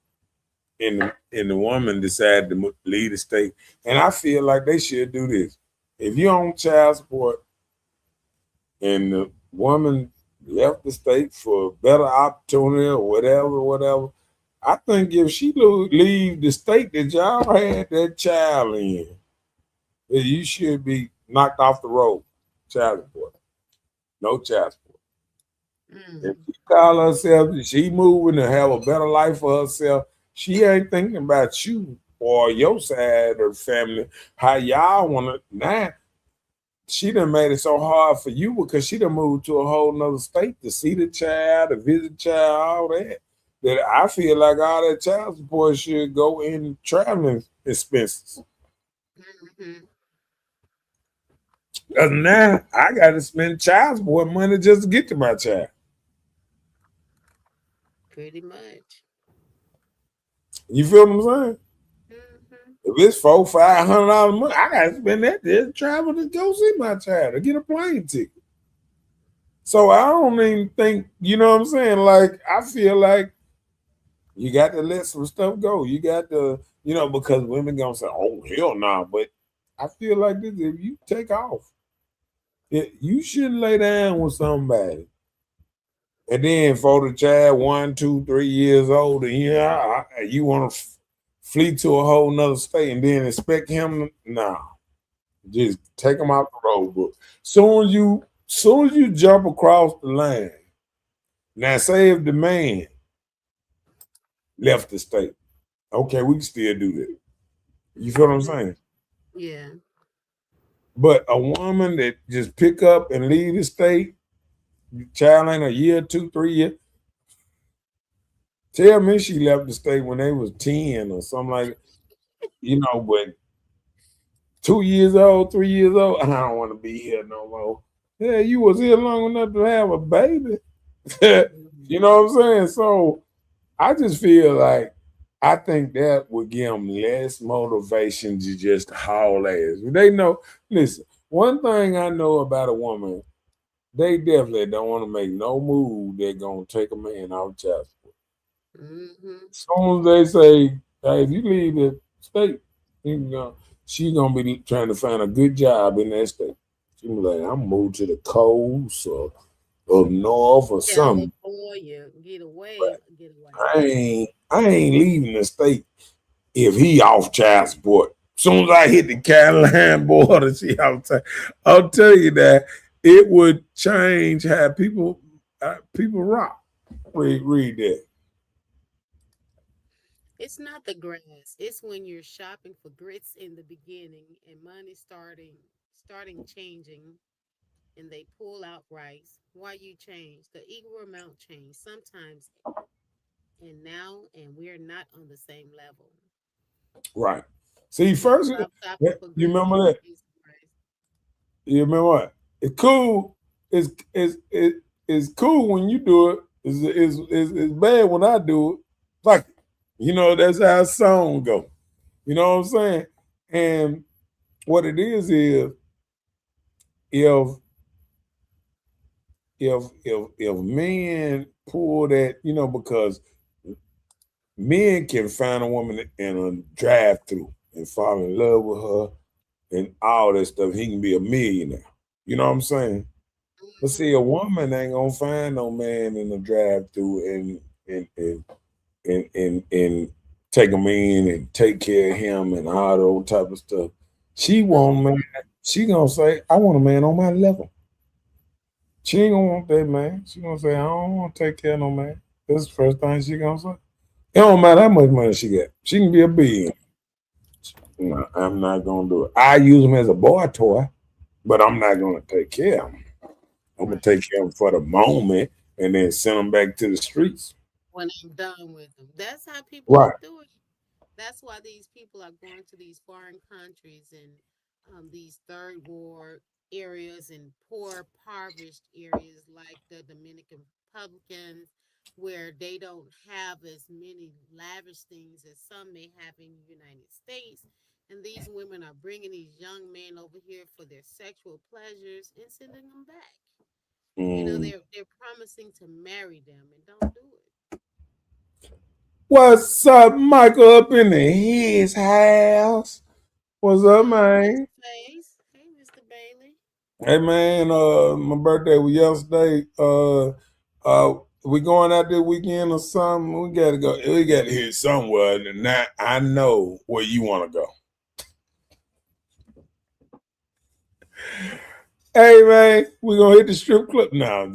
and the woman decided to leave the state. And I feel like they should do this. If you're on child support and the woman left the state for better opportunity or whatever. I think if she leave the state that y'all had that child in, that you should be knocked off the road. Child support. No child support. If Mm. she call herself, she moving to have a better life for herself, she ain't thinking about you or your side of the family, how y'all want to. Now, she done made it so hard for you because she done moved to a whole nother state to see the child, to visit the child, all that. That I feel like all that child support should go in traveling expenses. Hmm. Because now I got to spend child support money just to get to my child. Pretty much. You feel what I'm saying? Hmm. If it's $400-500 a month, I got to spend that to travel to go see my child to get a plane ticket. So I don't even think, you know what I'm saying? Like, I feel like you got to let some stuff go. You got to, because women gonna say, "Oh hell no," nah. But I feel like this: if you take off, you shouldn't lay down with somebody, and then for the child 1, 2, 3 years old, and you want to flee to a whole nother state, and then expect him to, nah, just take him out the road. But soon as you jump across the line, now say if the man left the state, okay, we can still do that. You feel what I'm saying? Yeah. But a woman that just pick up and leave the state, child ain't a year, 2, 3 years. Tell me she left the state when they was 10 or something like that. But 2 years old, 3 years old, I don't want to be here no more. Yeah, you was here long enough to have a baby. You know what I'm saying? So I just feel like I think that would give them less motivation to just haul ass. They know, listen, one thing I know about a woman, they definitely don't want to make no move that's gonna take a man off child support. Hmm. As soon as they say, hey, if you leave the state, she gonna be trying to find a good job in that state. She be like, I'm moved to the coast or up north or something. California, get away, get away. I ain't leaving the state if he off child support. Soon as I hit the Carolina border, she outside. I'll tell you that it would change how people rock. Read that. It's not the grass. It's when you're shopping for grits in the beginning and money starting changing and they pull out rice. Why you change? The equal amount change sometimes and now and we're not on the same level. Right. See, So first, stop shopping for you grits remember and that? get some rice. You remember what? It's cool. It's cool when you do it. It's bad when I do it. Like, that's how a song go. You know what I'm saying? And what it is if if men pull that, because men can find a woman in a drive through and fall in love with her and all that stuff, he can be a millionaire. You know what I'm saying? But see, a Hmm. woman ain't gonna find no man in the drive through and take him in and take care of him and all those type of stuff. She But want a man. She gonna say, "I want a man on my level." She ain't gonna want that man. She gonna say, "I don't want to take care of no man." That's the first thing she gonna say. It don't matter how much money she got. She can be a billion. No, I'm not gonna do it. I use him as a boy toy, but I'm not gonna take care of him. I'm gonna right. take care of him for the moment and then send him back to the streets. When I'm done with them. That's how people are Right. doing. That's why these people are going to these foreign countries and these third world areas and poor, impoverished areas like the Dominican Republicans, where they don't have as many lavish things as some may have in the United States. And these women are bringing these young men over here for their sexual pleasures and sending them back. Mm. They're promising to marry them and don't do it. What's up, Michael? Up in his house. What's up, Face man? to face. Hey, Mr. Bailey. Hey man, my birthday was yesterday. We going out this weekend or something? We gotta go. We gotta hit somewhere. And now I know where you want to go. Hey man, we gonna hit the strip club now.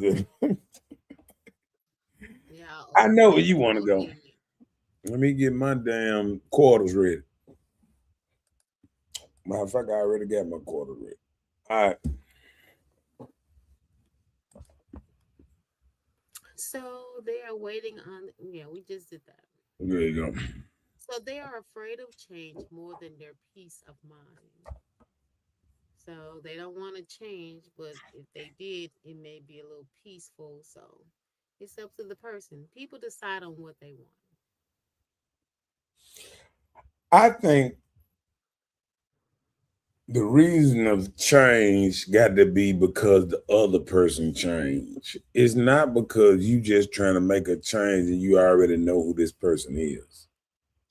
Yeah, I know where okay, you want to go. okay. Let me get my damn quarters ready. Matter of fact, I already got my quarters ready. All right. So they are waiting on. Yeah, we just did that. There you go. So they are afraid of change more than their peace of mind. So they don't want to change, but if they did, it may be a little peaceful. So it's up to the person. People decide on what they want. I think the reason of change got to be because the other person changed. It's not because you just trying to make a change and you already know who this person is.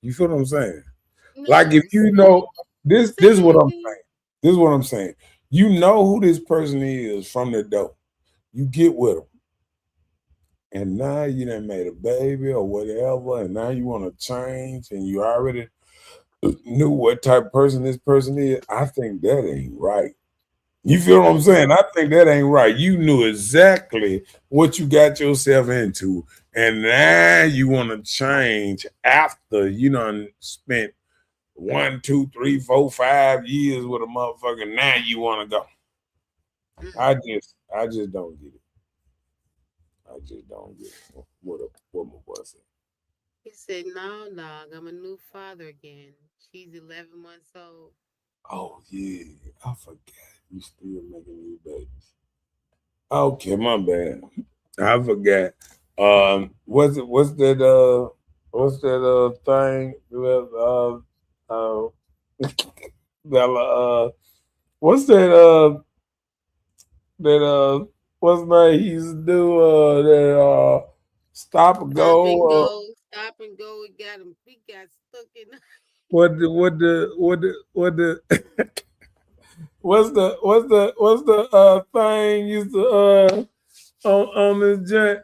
You feel what I'm saying? Like if No, you see, know this, say this is that what I'm again. saying. This is what I'm saying. You know who this person is from the door. You get with them, and now you done made a baby or whatever, and now you want to change, and you already knew what type of person this person is. I think that ain't right. You feel what I'm Well, saying? I think that ain't right. You knew exactly what you got yourself into, and now you want to change after you done spent 1, 2, 3, 4, 5 years with a motherfucker. Now you want to go. mm, I just don't get it. I just don't get it. What my boy said. he said, "No, dog, I'm a new father again. She's 11 months old." Oh yeah, I forgot. You still making new babies. Okay, my bad. I forgot. What's that? What's that? Thing with uh, Bella? What's that? That what's that he used to do? That stop and Stop and go. go, stop and go. We got him. He got stuck in. What the what's the thing used to on this joint?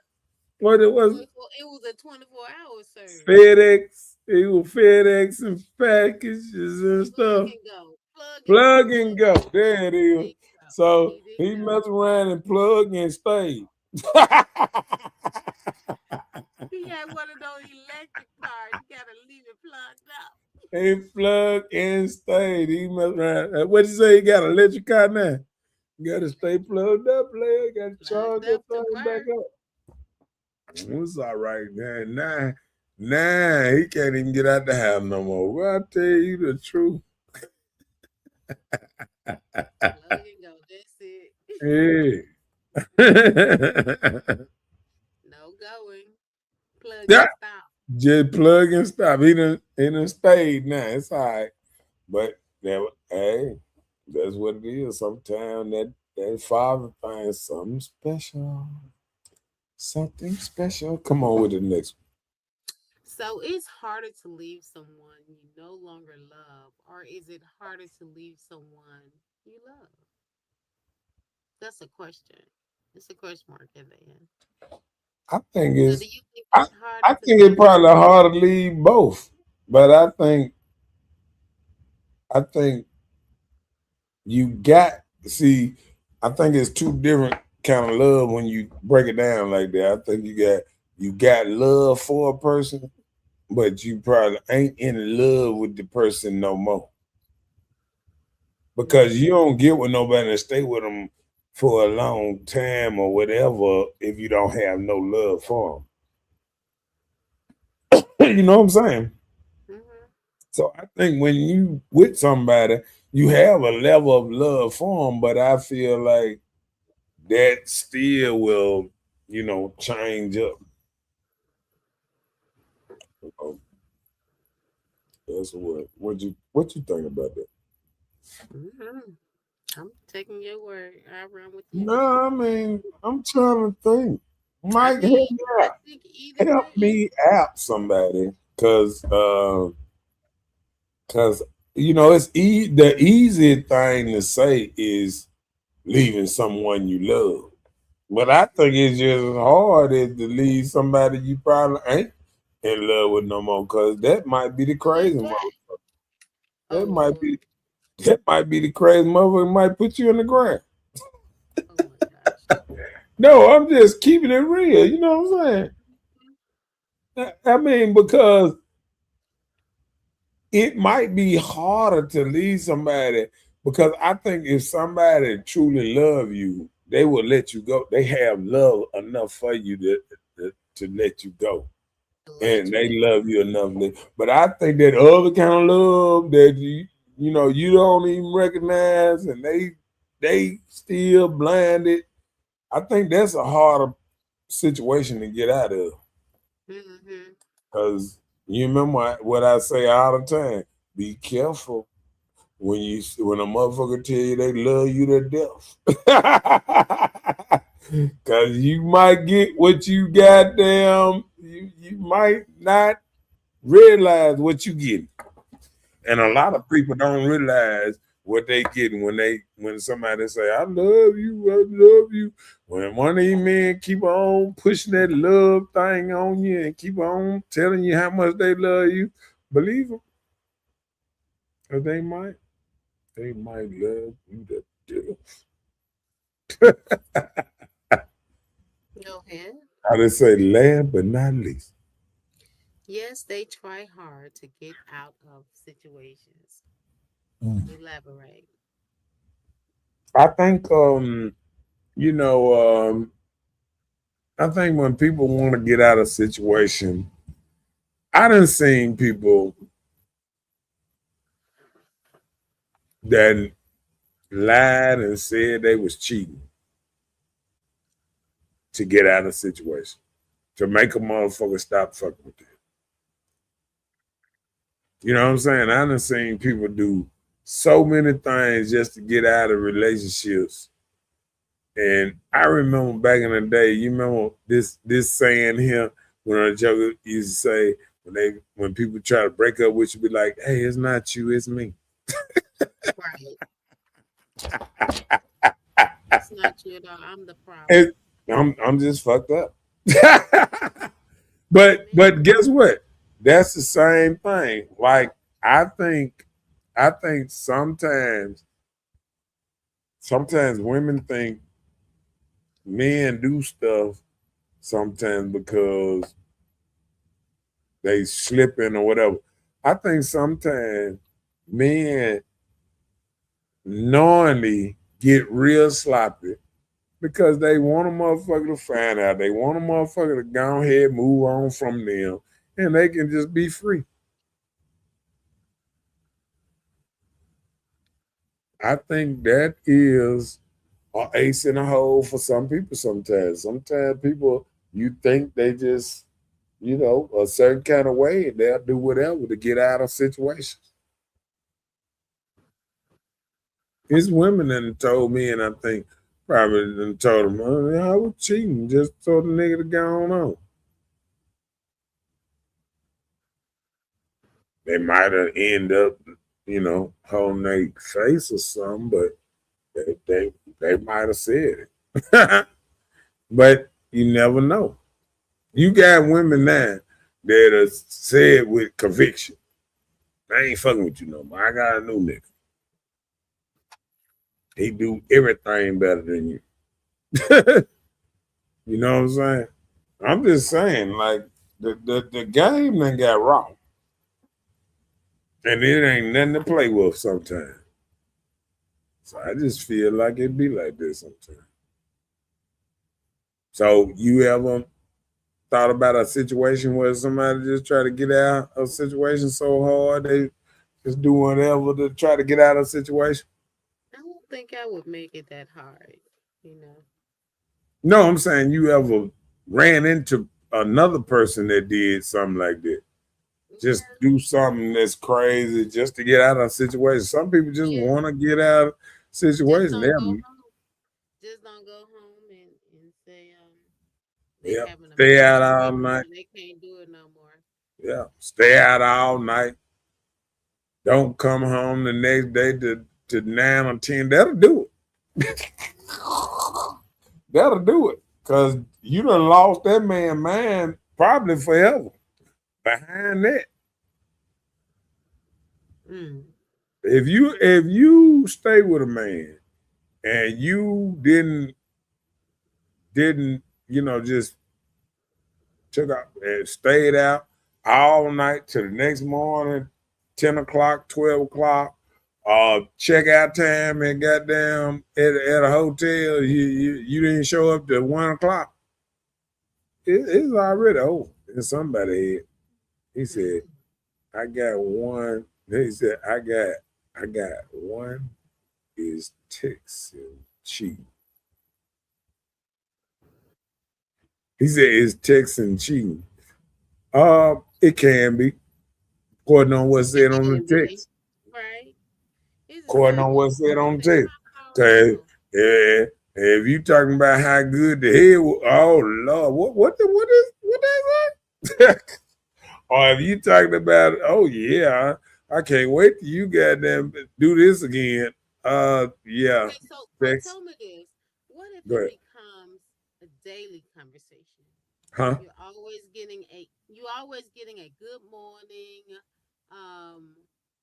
What it was 24, it was a 24-hour service. FedEx. It was FedEx and packages and Plug stuff. and go. Plug and go. Plug and Plug go. and go. There it There is. you go. So He didn't he go. messed around and plug and stayed. He had one of those electric cars. You gotta leave it plugged up. He plugged and stayed. He messed around. What you say? He got an electric car now. You gotta stay plugged up, player. Gotta charge Plugged that up to thing back work. up. It's all right, man. Nah, he can't even get out the house no more. Well, I tell you the truth. Plug and go. That's it. Yeah. No going. Plug Yeah. and stop. Just plug and stop. He done stayed now. It's all right. But hey, that's what it is. Sometimes that father finds something special. Something special. Come on with the next So it's harder to leave someone you no longer love, or is it harder to leave someone you love? That's a question. It's a question mark at the end. one. I think So do it's you think I, it's harder I to think it's leave probably someone? hard to leave both. But I think you got see, I think it's two different kind of love when you break it down like that. I think you got love for a person, but you probably ain't in love with the person no more. Because you Mm, don't get with nobody and stay with them for a long time or whatever if you don't have no love for them. You know what I'm saying? mm-hmm. So I think when you with somebody, you have a level of love for them, but I feel like that still will, change up. Um, That's what you think about that? Mm-hmm. I'm taking your word. I run with you. No, I mean I'm trying to think. I Mike, mean, I think either help way. me out somebody, cause it's the easy thing to say is leaving someone you love. But I think it's just as hard as to leave somebody you probably ain't in love with no more, because that might be the Like crazy what? motherfucker. Oh That might Lord. be that might be the crazy motherfucker might put you in the ground. Oh my gosh. No, I'm just keeping it real. You know what I'm saying? I mean, because it might be harder to leave somebody, because I think if somebody truly love you, they will let you go. They have love enough for you to let you go. And they Allegedly. love you enough. But I think that other kind of love that you don't even recognize, and they still blinded. I think that's a harder situation to get out of. Mm-hmm. Because you remember what I say all the time: be careful when a motherfucker tell you they love you to death. Cause you might get what you goddamn you might not realize what you get. And a lot of people don't realize what they getting when somebody say, I love you, I love you. When one of these men keep on pushing that love thing on you and keep on telling you how much they love you, believe them. Cause they might love you to death. Go ahead. How they say, last but not least. Yes, they try hard to get out of situations. Elaborate. I think you know, I think when people want to get out of situation, I done seen people that lied and said they was cheating to get out of situation, to make a motherfucker stop fucking with them. You know what I'm saying? I done seen people do so many things just to get out of relationships. And I remember back in the day, you remember this saying here when a joker used to say when people try to break up with you, be like, hey, it's not you, it's me. Right. It's not you at all. I'm the problem. And I'm just fucked up. But Amen. guess what? That's the same thing. Like I think sometimes women think men do stuff sometimes because they slipping or whatever. I think sometimes men knowingly get real sloppy because they want a motherfucker to find out. They want a motherfucker to go ahead, move on from them, and they can just be free. I think that is an ace in a hole for some people sometimes. Sometimes people, you think they just, a certain kind of way, and they'll do whatever to get out of situations. It's women that told me, and I think probably done told them, oh, yeah, I was cheating, just told the nigga to go on. They might have end up, holding their face or something, but they might have said it. But you never know. You got women now that are said with conviction, I ain't fucking with you no more. I got a new nigga. He do everything better than you. You know what I'm saying? I'm just saying, like, the game done got wrong. And it ain't nothing to play with sometimes. So I just feel like it be like this sometimes. So you ever thought about a situation where somebody just try to get out of a situation so hard they just do whatever to try to get out of a situation? I don't think I would make it that hard, you know. No, I'm saying you ever ran into another person that did something like that. Just Yeah, do something that's crazy just to get out of a situation. Some people just yeah. want to get out of Just situation. don't go home. Just don't go home and say they Yeah, having a stay out marriage all breakdown night. and they can't do it no more. Yeah, stay out all night. Don't come home the next day to 9 or 10. That'll do it. That'll do it. Cause you done lost that man mind probably forever. Behind that. Mm. If you stay with a man and you didn't just took out and stayed out all night to the next morning, 10 o'clock, 12 o'clock, check out time and goddamn at a hotel, you didn't show up till 1 o'clock. It's already over in somebody's head. He said, I got one. He said, I got one is Texan cheating. He said, is Texan cheating? It can be, according on what's said on the text. Right. According on what's said on the text. Okay. Yeah. If you talking about how good the head was, oh Lord, what that? Or if you talking about, oh yeah, I can't wait till you goddamn do this again. Yeah. Okay, so tell me this. What if it becomes a daily conversation? Huh? You're always getting a good morning,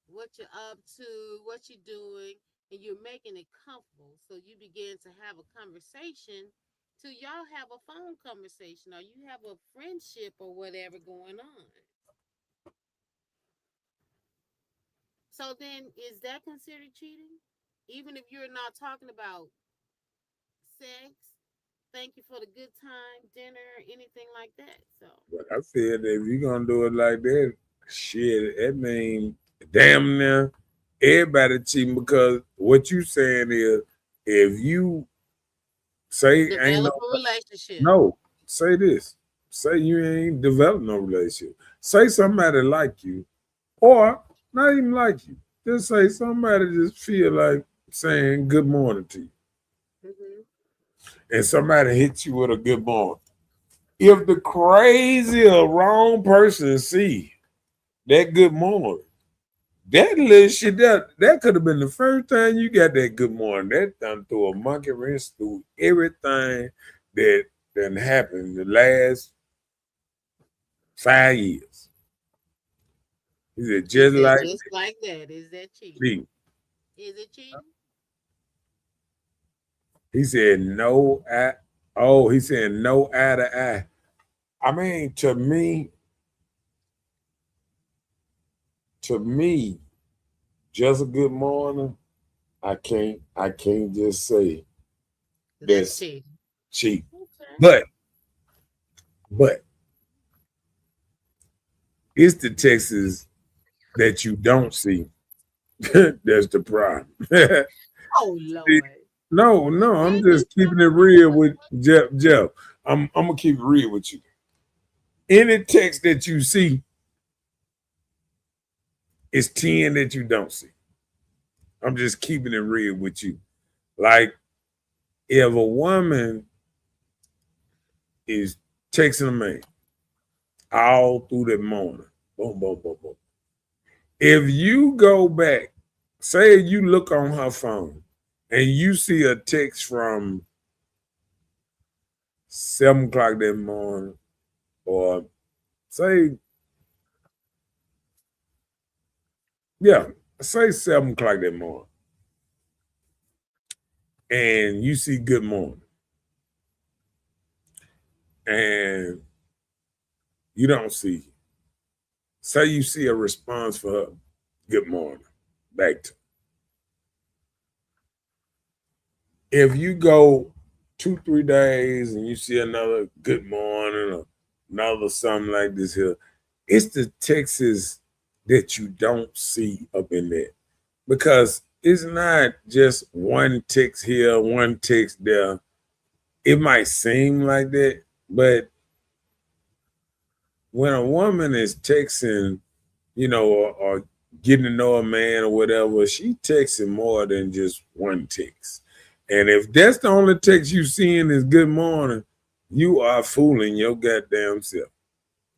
what you're up to, what you're doing, and you're making it comfortable. So you begin to have a conversation till y'all have a phone conversation or you have a friendship or whatever going on. So then is that considered cheating? Even if you're not talking about sex, thank you for the good time, dinner, anything like that. So But I said if you're gonna do it like that, shit, that means damn near everybody cheating because what you saying is if you say ain't develop a relationship. no, say this. Say you ain't developed no relationship. Say somebody like you, or not even like you. Just say somebody just feel like saying good morning to you. Mm-hmm. And somebody hits you with a good morning. If the crazy or wrong person see that good morning, that little shit that could have been the first time you got that good morning. That done threw a monkey wrench through everything that done happened the last 5 years. He said just like that. Is that cheating? cheating. Is it cheating? He said no eye. Oh, he said no eye to eye. I mean, to me, just a good morning. I can't just say That's cheap. Okay. But it's the Texas that you don't see. That's the problem. Oh Lord. No, I'm just keeping it real with Jeff. I'm gonna keep it real with you. Any text that you see is 10 that you don't see. I'm just keeping it real with you. Like if a woman is texting a man all through the morning, boom, boom, boom, boom. If you go back, say you look on her phone and you see a text from 7 o'clock that morning, or say 7 o'clock that morning, and you see good morning, and you don't see, say you see a response for her, good morning, back to. If you go 2-3 days and you see another good morning or another something like this here, it's the texts that you don't see up in there. Because it's not just one text here, one text there. It might seem like that, but when a woman is texting, or getting to know a man or whatever, she texting more than just one text. And if that's the only text you seeing is good morning, you are fooling your goddamn self.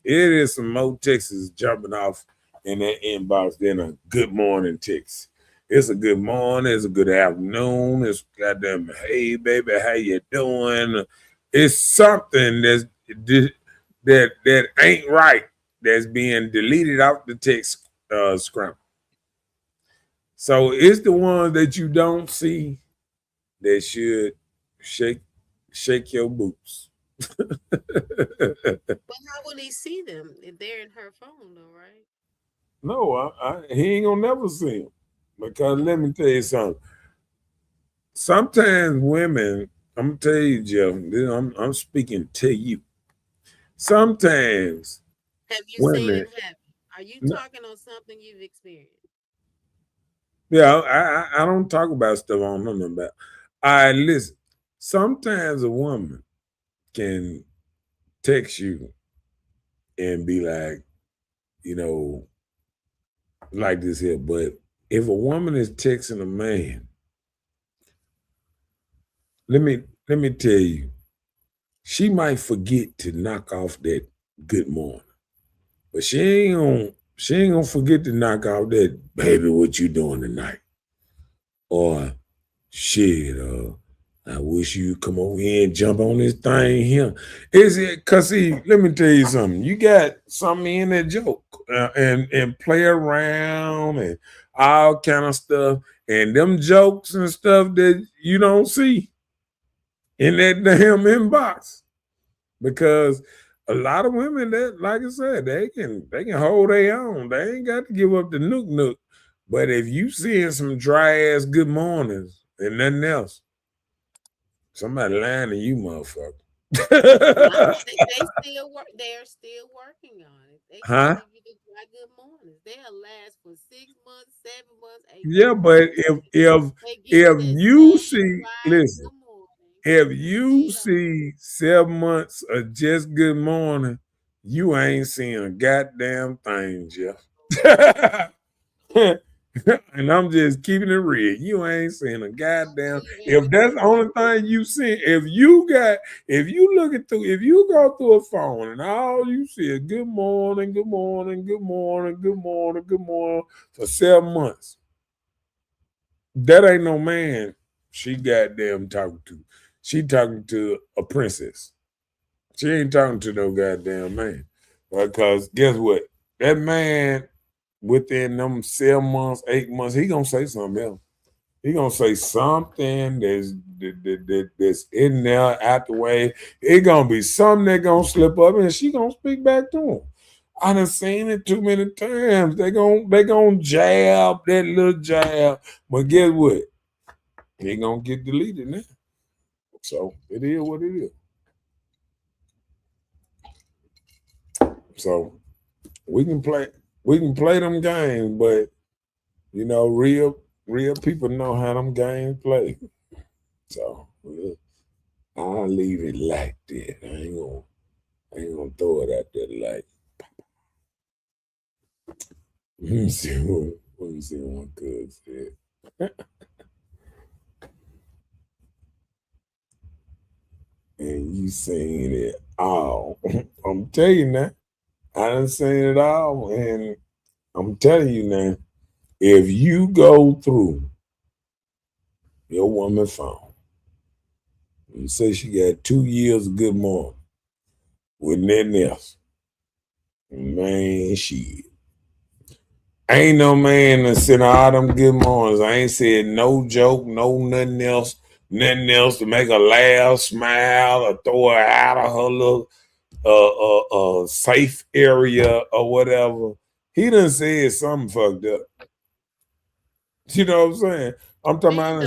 It is some more texts jumping off in that inbox than a good morning text. It's a good morning, it's a good afternoon, it's goddamn, hey baby, how you doing? It's something that ain't right that's being deleted out the text scrum. So it's the ones that you don't see that should shake shake your boots. But how will he see them if they're in her phone, though, right? No, he ain't gonna never see them because let me tell you something. Sometimes women, I'm gonna tell you, Jeff. I'm speaking to you. Sometimes Have you seen women, him happen? Are you talking on something you've experienced? yeah, I don't talk about stuff I don't know nothing about. I listen. Sometimes a woman can text you and be like, you know, like this here. But if a woman is texting a man, let me tell you, she might forget to knock off that good morning, but she ain't gonna forget to knock off that baby. What you doing tonight? Or shit. I wish you come over here and jump on this thing here. Is it? Cause see, let me tell you something. You got something in that joke and play around and all kind of stuff, and them jokes and stuff that you don't see in that damn inbox because a lot of women that, like I said, they can hold their own. They ain't got to give up the nook. But if you seeing some dry ass good mornings and nothing else, somebody lying to you, Nah, motherfucker. they still work. They're still working on it. They can Huh? give you the dry good mornings. They'll last for 6 months, 7 months, 8 months. Yeah, but They give you if that you same see, dry listen, good morning. if You you cheat on them. see 7 months of just good morning, you ain't seeing a goddamn thing, Jeff. And I'm just keeping it real. You ain't seeing a goddamn. You If ain't that's the only thing you see, if you looking through, if you go through a phone and all you see is good morning, good morning, good morning, good morning, good morning for 7 months, that ain't no man she goddamn talking to. She talking to a princess. She ain't talking to no goddamn man. Because guess what? That man within them 7 months, 8 months, he gonna say something else. He gonna say something that's in there out the way. It gonna be something that gonna slip up, and she gonna speak back to him. I done seen it too many times. They gonna jab that little jab, but guess what? They gonna get deleted now. So it is what it is. So we can play them games, but real people know how them games play. So yeah, I'll leave it like that. I ain't gonna throw it out there like let me see what my cousin said. And you seen it all. I'm telling you now. I done seen it all. And I'm telling you now, if you go through your woman's phone, you say she got 2 years of good morning with nothing else. Man, shit. Ain't no man that sent all them good mornings. I ain't said no joke, no nothing else to make her laugh, smile, or throw her out of her little safe area or whatever. He done said something fucked up. You know what I'm saying? I'm talking about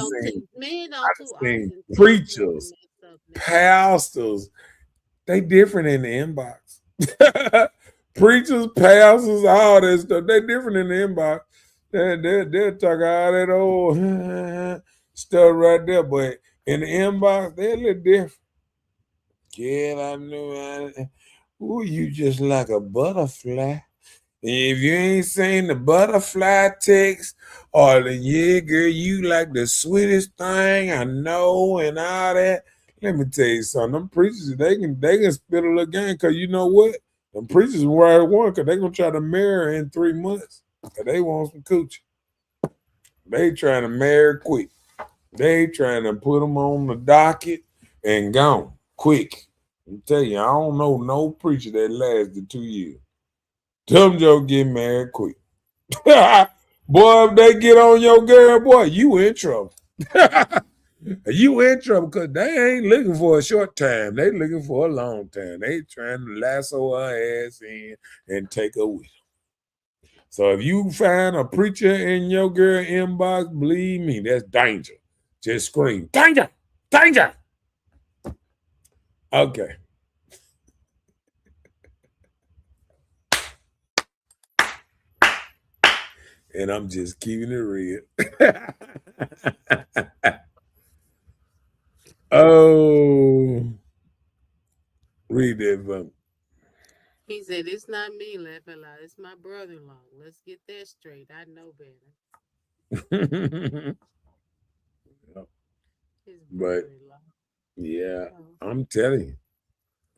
men I don't too done seen often tell stuff to preachers, mess up their day. pastors. They different in the inbox. Preachers, pastors, all that stuff. They different in the inbox. They'll talk all that old stuff right there, but in the inbox, they're a little different. Yeah, I knew. Ooh, you just like a butterfly. If you ain't seen the butterfly text or the yeah, girl, you like the sweetest thing I know and all that. Let me tell you something. Them preachers, they can spit a little game because you know what? Them preachers where I want because they gonna try to marry in 3 months. Cause they want some coochie. They trying to marry quick. They trying to put them on the docket and gone quick. I tell you, I don't know no preacher that lasted 2 years. Them Joe get married quick. Boy, if they get on your girl, boy, you in trouble. You in trouble because they ain't looking for a short time. They looking for a long time. They trying to lasso her ass in and take her with them. So if you find a preacher in your girl inbox, believe me, that's danger. Just scream, danger, danger. Okay. And I'm just keeping it real. Oh, read that for me. He said, "It's not me laughing loud. It's my brother-in-law. Let's get that straight. I know better." His But brother-in-law. yeah, Oh, I'm telling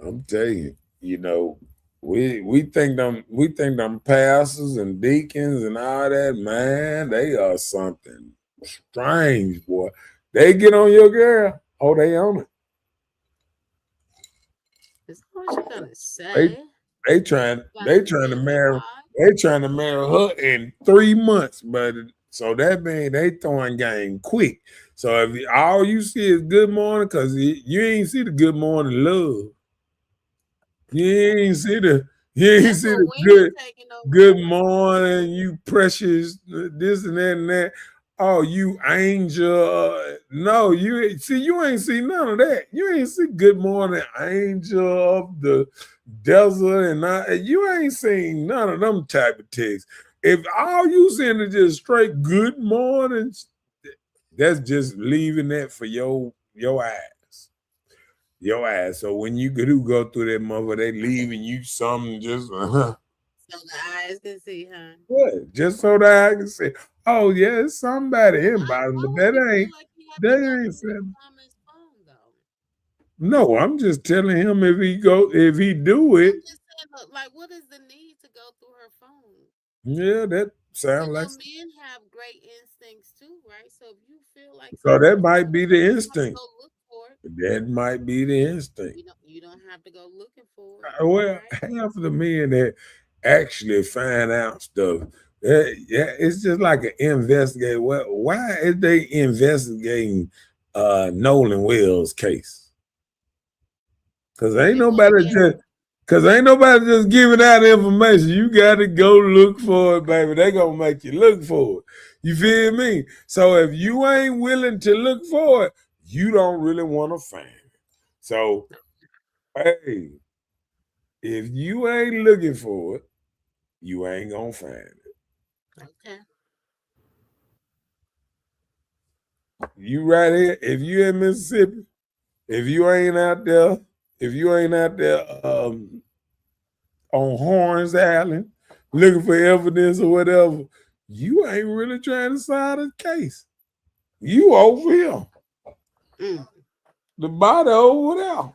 you, you know, we think them pastors and deacons and all that, man, they are something strange, boy. They get on your girl, oh, they own it. is that what you're gonna They say? they trying Got they a trying to silly marry vibe? they trying to marry her in 3 months, but so that means they throwing game quick. So if all you see is good morning, because you ain't see the good morning love. You ain't see the That's what women taking over the good world. morning, you precious, this and that and that. Oh, you angel. No, you ain't see none of that. You ain't see good morning, angel of the desert, and you ain't seen none of them type of texts. If all you send is just straight good mornings, that's just leaving that for your eyes. Your ass. So when you do go through that mother, they leaving you something just So the eyes can see, huh? what? Just so that I can say, oh yeah, it's somebody inbound, Why but would you feel that like you have to go ain't through his said. woman's phone though? No, I'm just telling him if he do it, I'm just saying, look, like, what is the need to go through her phone? yeah, that You sounds like know, men have great instincts too, right? So if you feel like so that something's might wrong, be you the don't have to instinct. go look for it. That might be the instinct. You don't have to go looking for it, Well, right? half of the men that actually find out stuff, yeah, it's just like an investigate. Well, why is they investigating Nolan Wells case? Because ain't Because nobody yeah, just giving out information. You got to go look for it, baby. They gonna make you look for it. You feel me? So if you ain't willing to look for it, you don't really want to find it. So hey, if you ain't looking for it, you ain't gonna find it. okay. You right here. If you in Mississippi, if you ain't out there, on Horns Island looking for evidence or whatever, you ain't really trying to solve the case. You over here, Mm. the body over there.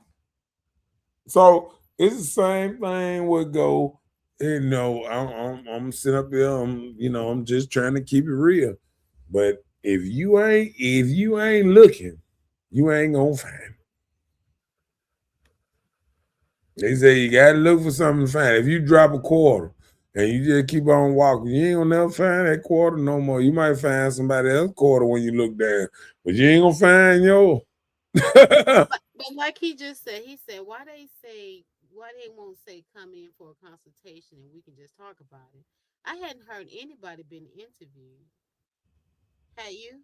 So it's the same thing would go. I'm sitting up here. I'm just trying to keep it real. But if you ain't looking, you ain't gonna find it. They say you gotta look for something to find. If you drop a quarter and you just keep on walking, you ain't gonna never find that quarter no more. You might find somebody else's quarter when you look down, but you ain't gonna find yours. But like he just said, he said, why they won't say come in for a consultation and we can just talk about it. I hadn't heard anybody been interviewed. Had you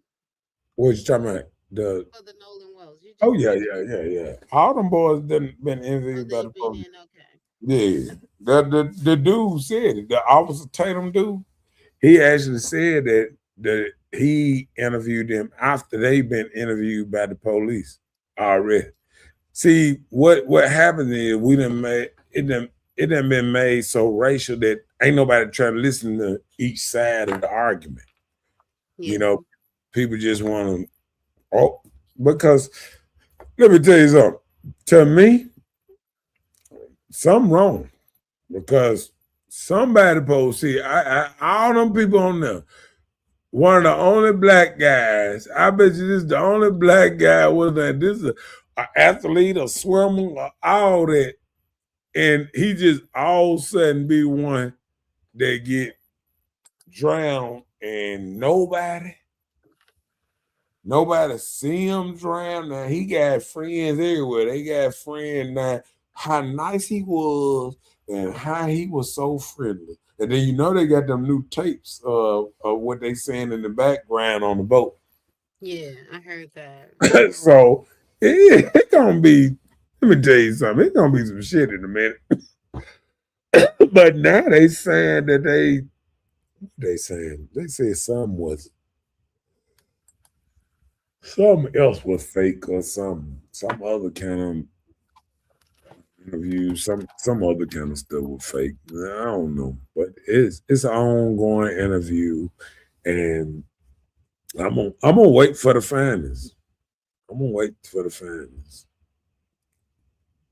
What you talking about? The for the Nolan Wells? You Oh just yeah, mentioned. yeah, yeah, yeah. All them boys done been Oh, interviewed by the they've been police. in. Okay. Yeah. The dude said it. The Officer Tatum dude, he actually said that he interviewed them after they've been interviewed by the police already. See, what happened is it done been made so racial that ain't nobody trying to listen to each side of the argument. You Yeah. know, people just want to because let me tell you something. To me, something wrong because somebody supposed to see all them people on there. One of the only black guys. I bet you this is the only black guy was that this is an athlete, a swimmer, all that. And he just all of a sudden be one that get drowned and nobody see him drown. Now he got friends everywhere. They got friends now. How nice he was and how he was so friendly. And then you know they got them new tapes of what they saying in the background on the boat. Yeah, I heard that. So it gonna be. Let me tell you something. It's gonna be some shit in a minute. But now they saying that they said something else was fake or some other kind of interview, some other kind of stuff was fake. I don't know, but it's an ongoing interview, and I'm gonna wait for the findings. I'm gonna wait for the findings.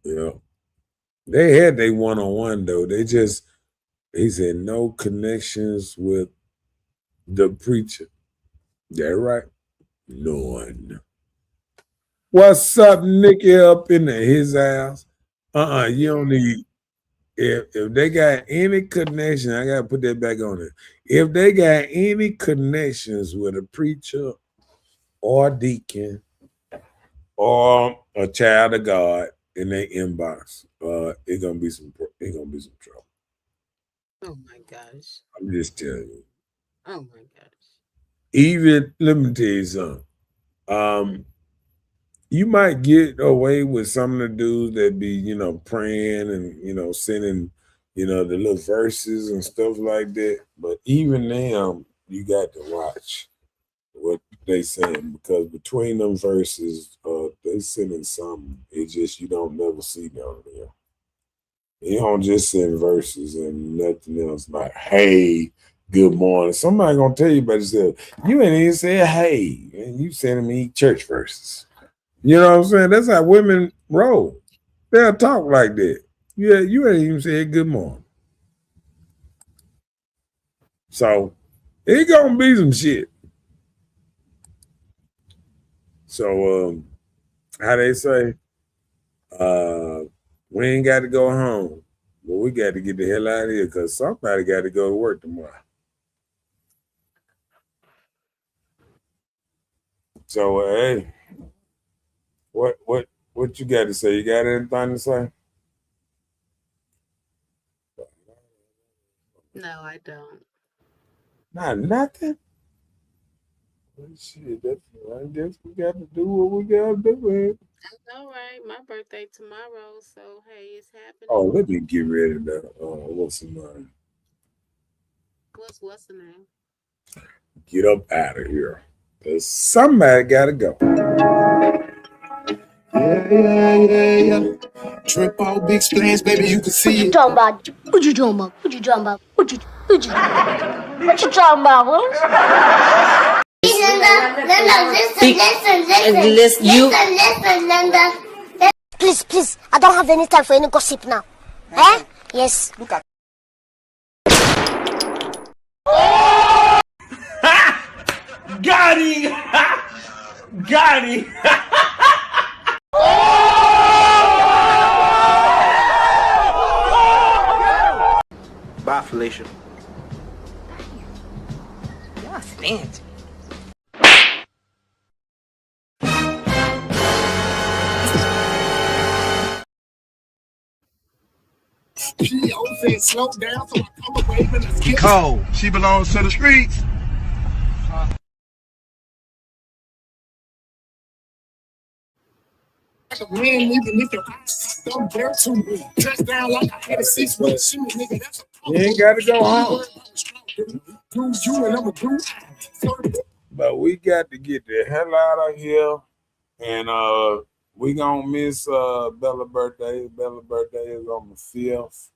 You know, they had they one-on-one though. He said no connections with the preacher. Yeah, right. None. What's up, Nicky? Up in his house? You don't need. If they got any connection, I gotta put that back on it. If they got any connections with a preacher or deacon or a child of God in their inbox, it's gonna be some trouble. Oh my gosh. I'm just telling you. Oh my gosh. Even let me tell you something. You might get away with some of the dudes that be, praying and, sending, the little verses and stuff like that. But even them, you got to watch what they saying because between them verses, they sending something. It's just you don't never see down there. You don't just send verses and nothing else like, hey, good morning. Somebody gonna tell you about yourself. You ain't even say hey, and you sending me church verses. You know what I'm saying? That's how women roll. They'll talk like that. Yeah, you ain't even said good morning. So it gonna be some shit. So how they say, we ain't got to go home, but we got to get the hell out of here because somebody got to go to work tomorrow. So hey, what you got to say? You got anything to say? No, I don't. Not nothing. Well, shit, I guess we got to do what we got to do, man. All right, my birthday tomorrow, so hey, it's happening. Oh, let me get ready now. What's the name? What's the name? Get up out of here. Cause somebody gotta go. Yeah. Trip all big splans, baby, you can see it. Talking about? What you talking about? What you talking about? What you talking about? Listen, Linda. Please, I don't have any time for any gossip now. Eh? Yes. Look at. Got him! Got him! Bye, Felicia. Y'all fancy. P.O. said slow down, so I come away when I skip. Cole, she belongs to the streets. Man, even if your eyes don't dare to me. Dress down like I had a 6-foot shoe, nigga. That's a You ain't gotta go home. do you and I'ma do I. But we got to get the hell out of here. And we gonna miss Bella's birthday. Bella's birthday is on the 5th.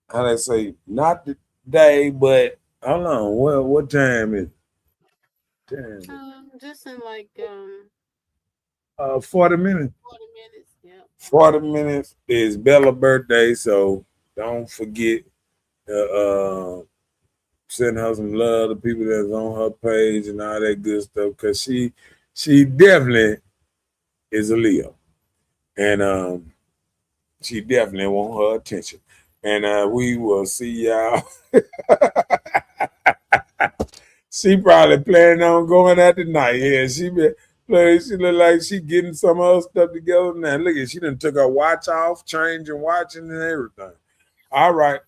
How they say, not today, but hold on, what time is it? Just in like 40 minutes. 40 minutes. Yep. 40 minutes is Bella's birthday, so don't forget send her some love, the people that's on her page and all that good stuff, because she definitely is a Leo. And she definitely want her attention. And we will see y'all. She probably planning on going out tonight. Yeah, she look like she getting some of her stuff together now. Look at she done took her watch off, changing watching and everything. All right.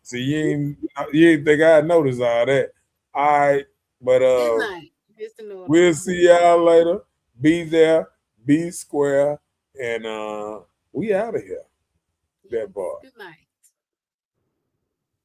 So you ain't think I noticed all that. All right, but Good night, Mr. North. we'll see y'all later. Be there, be square, and we out of here. That part. Good night.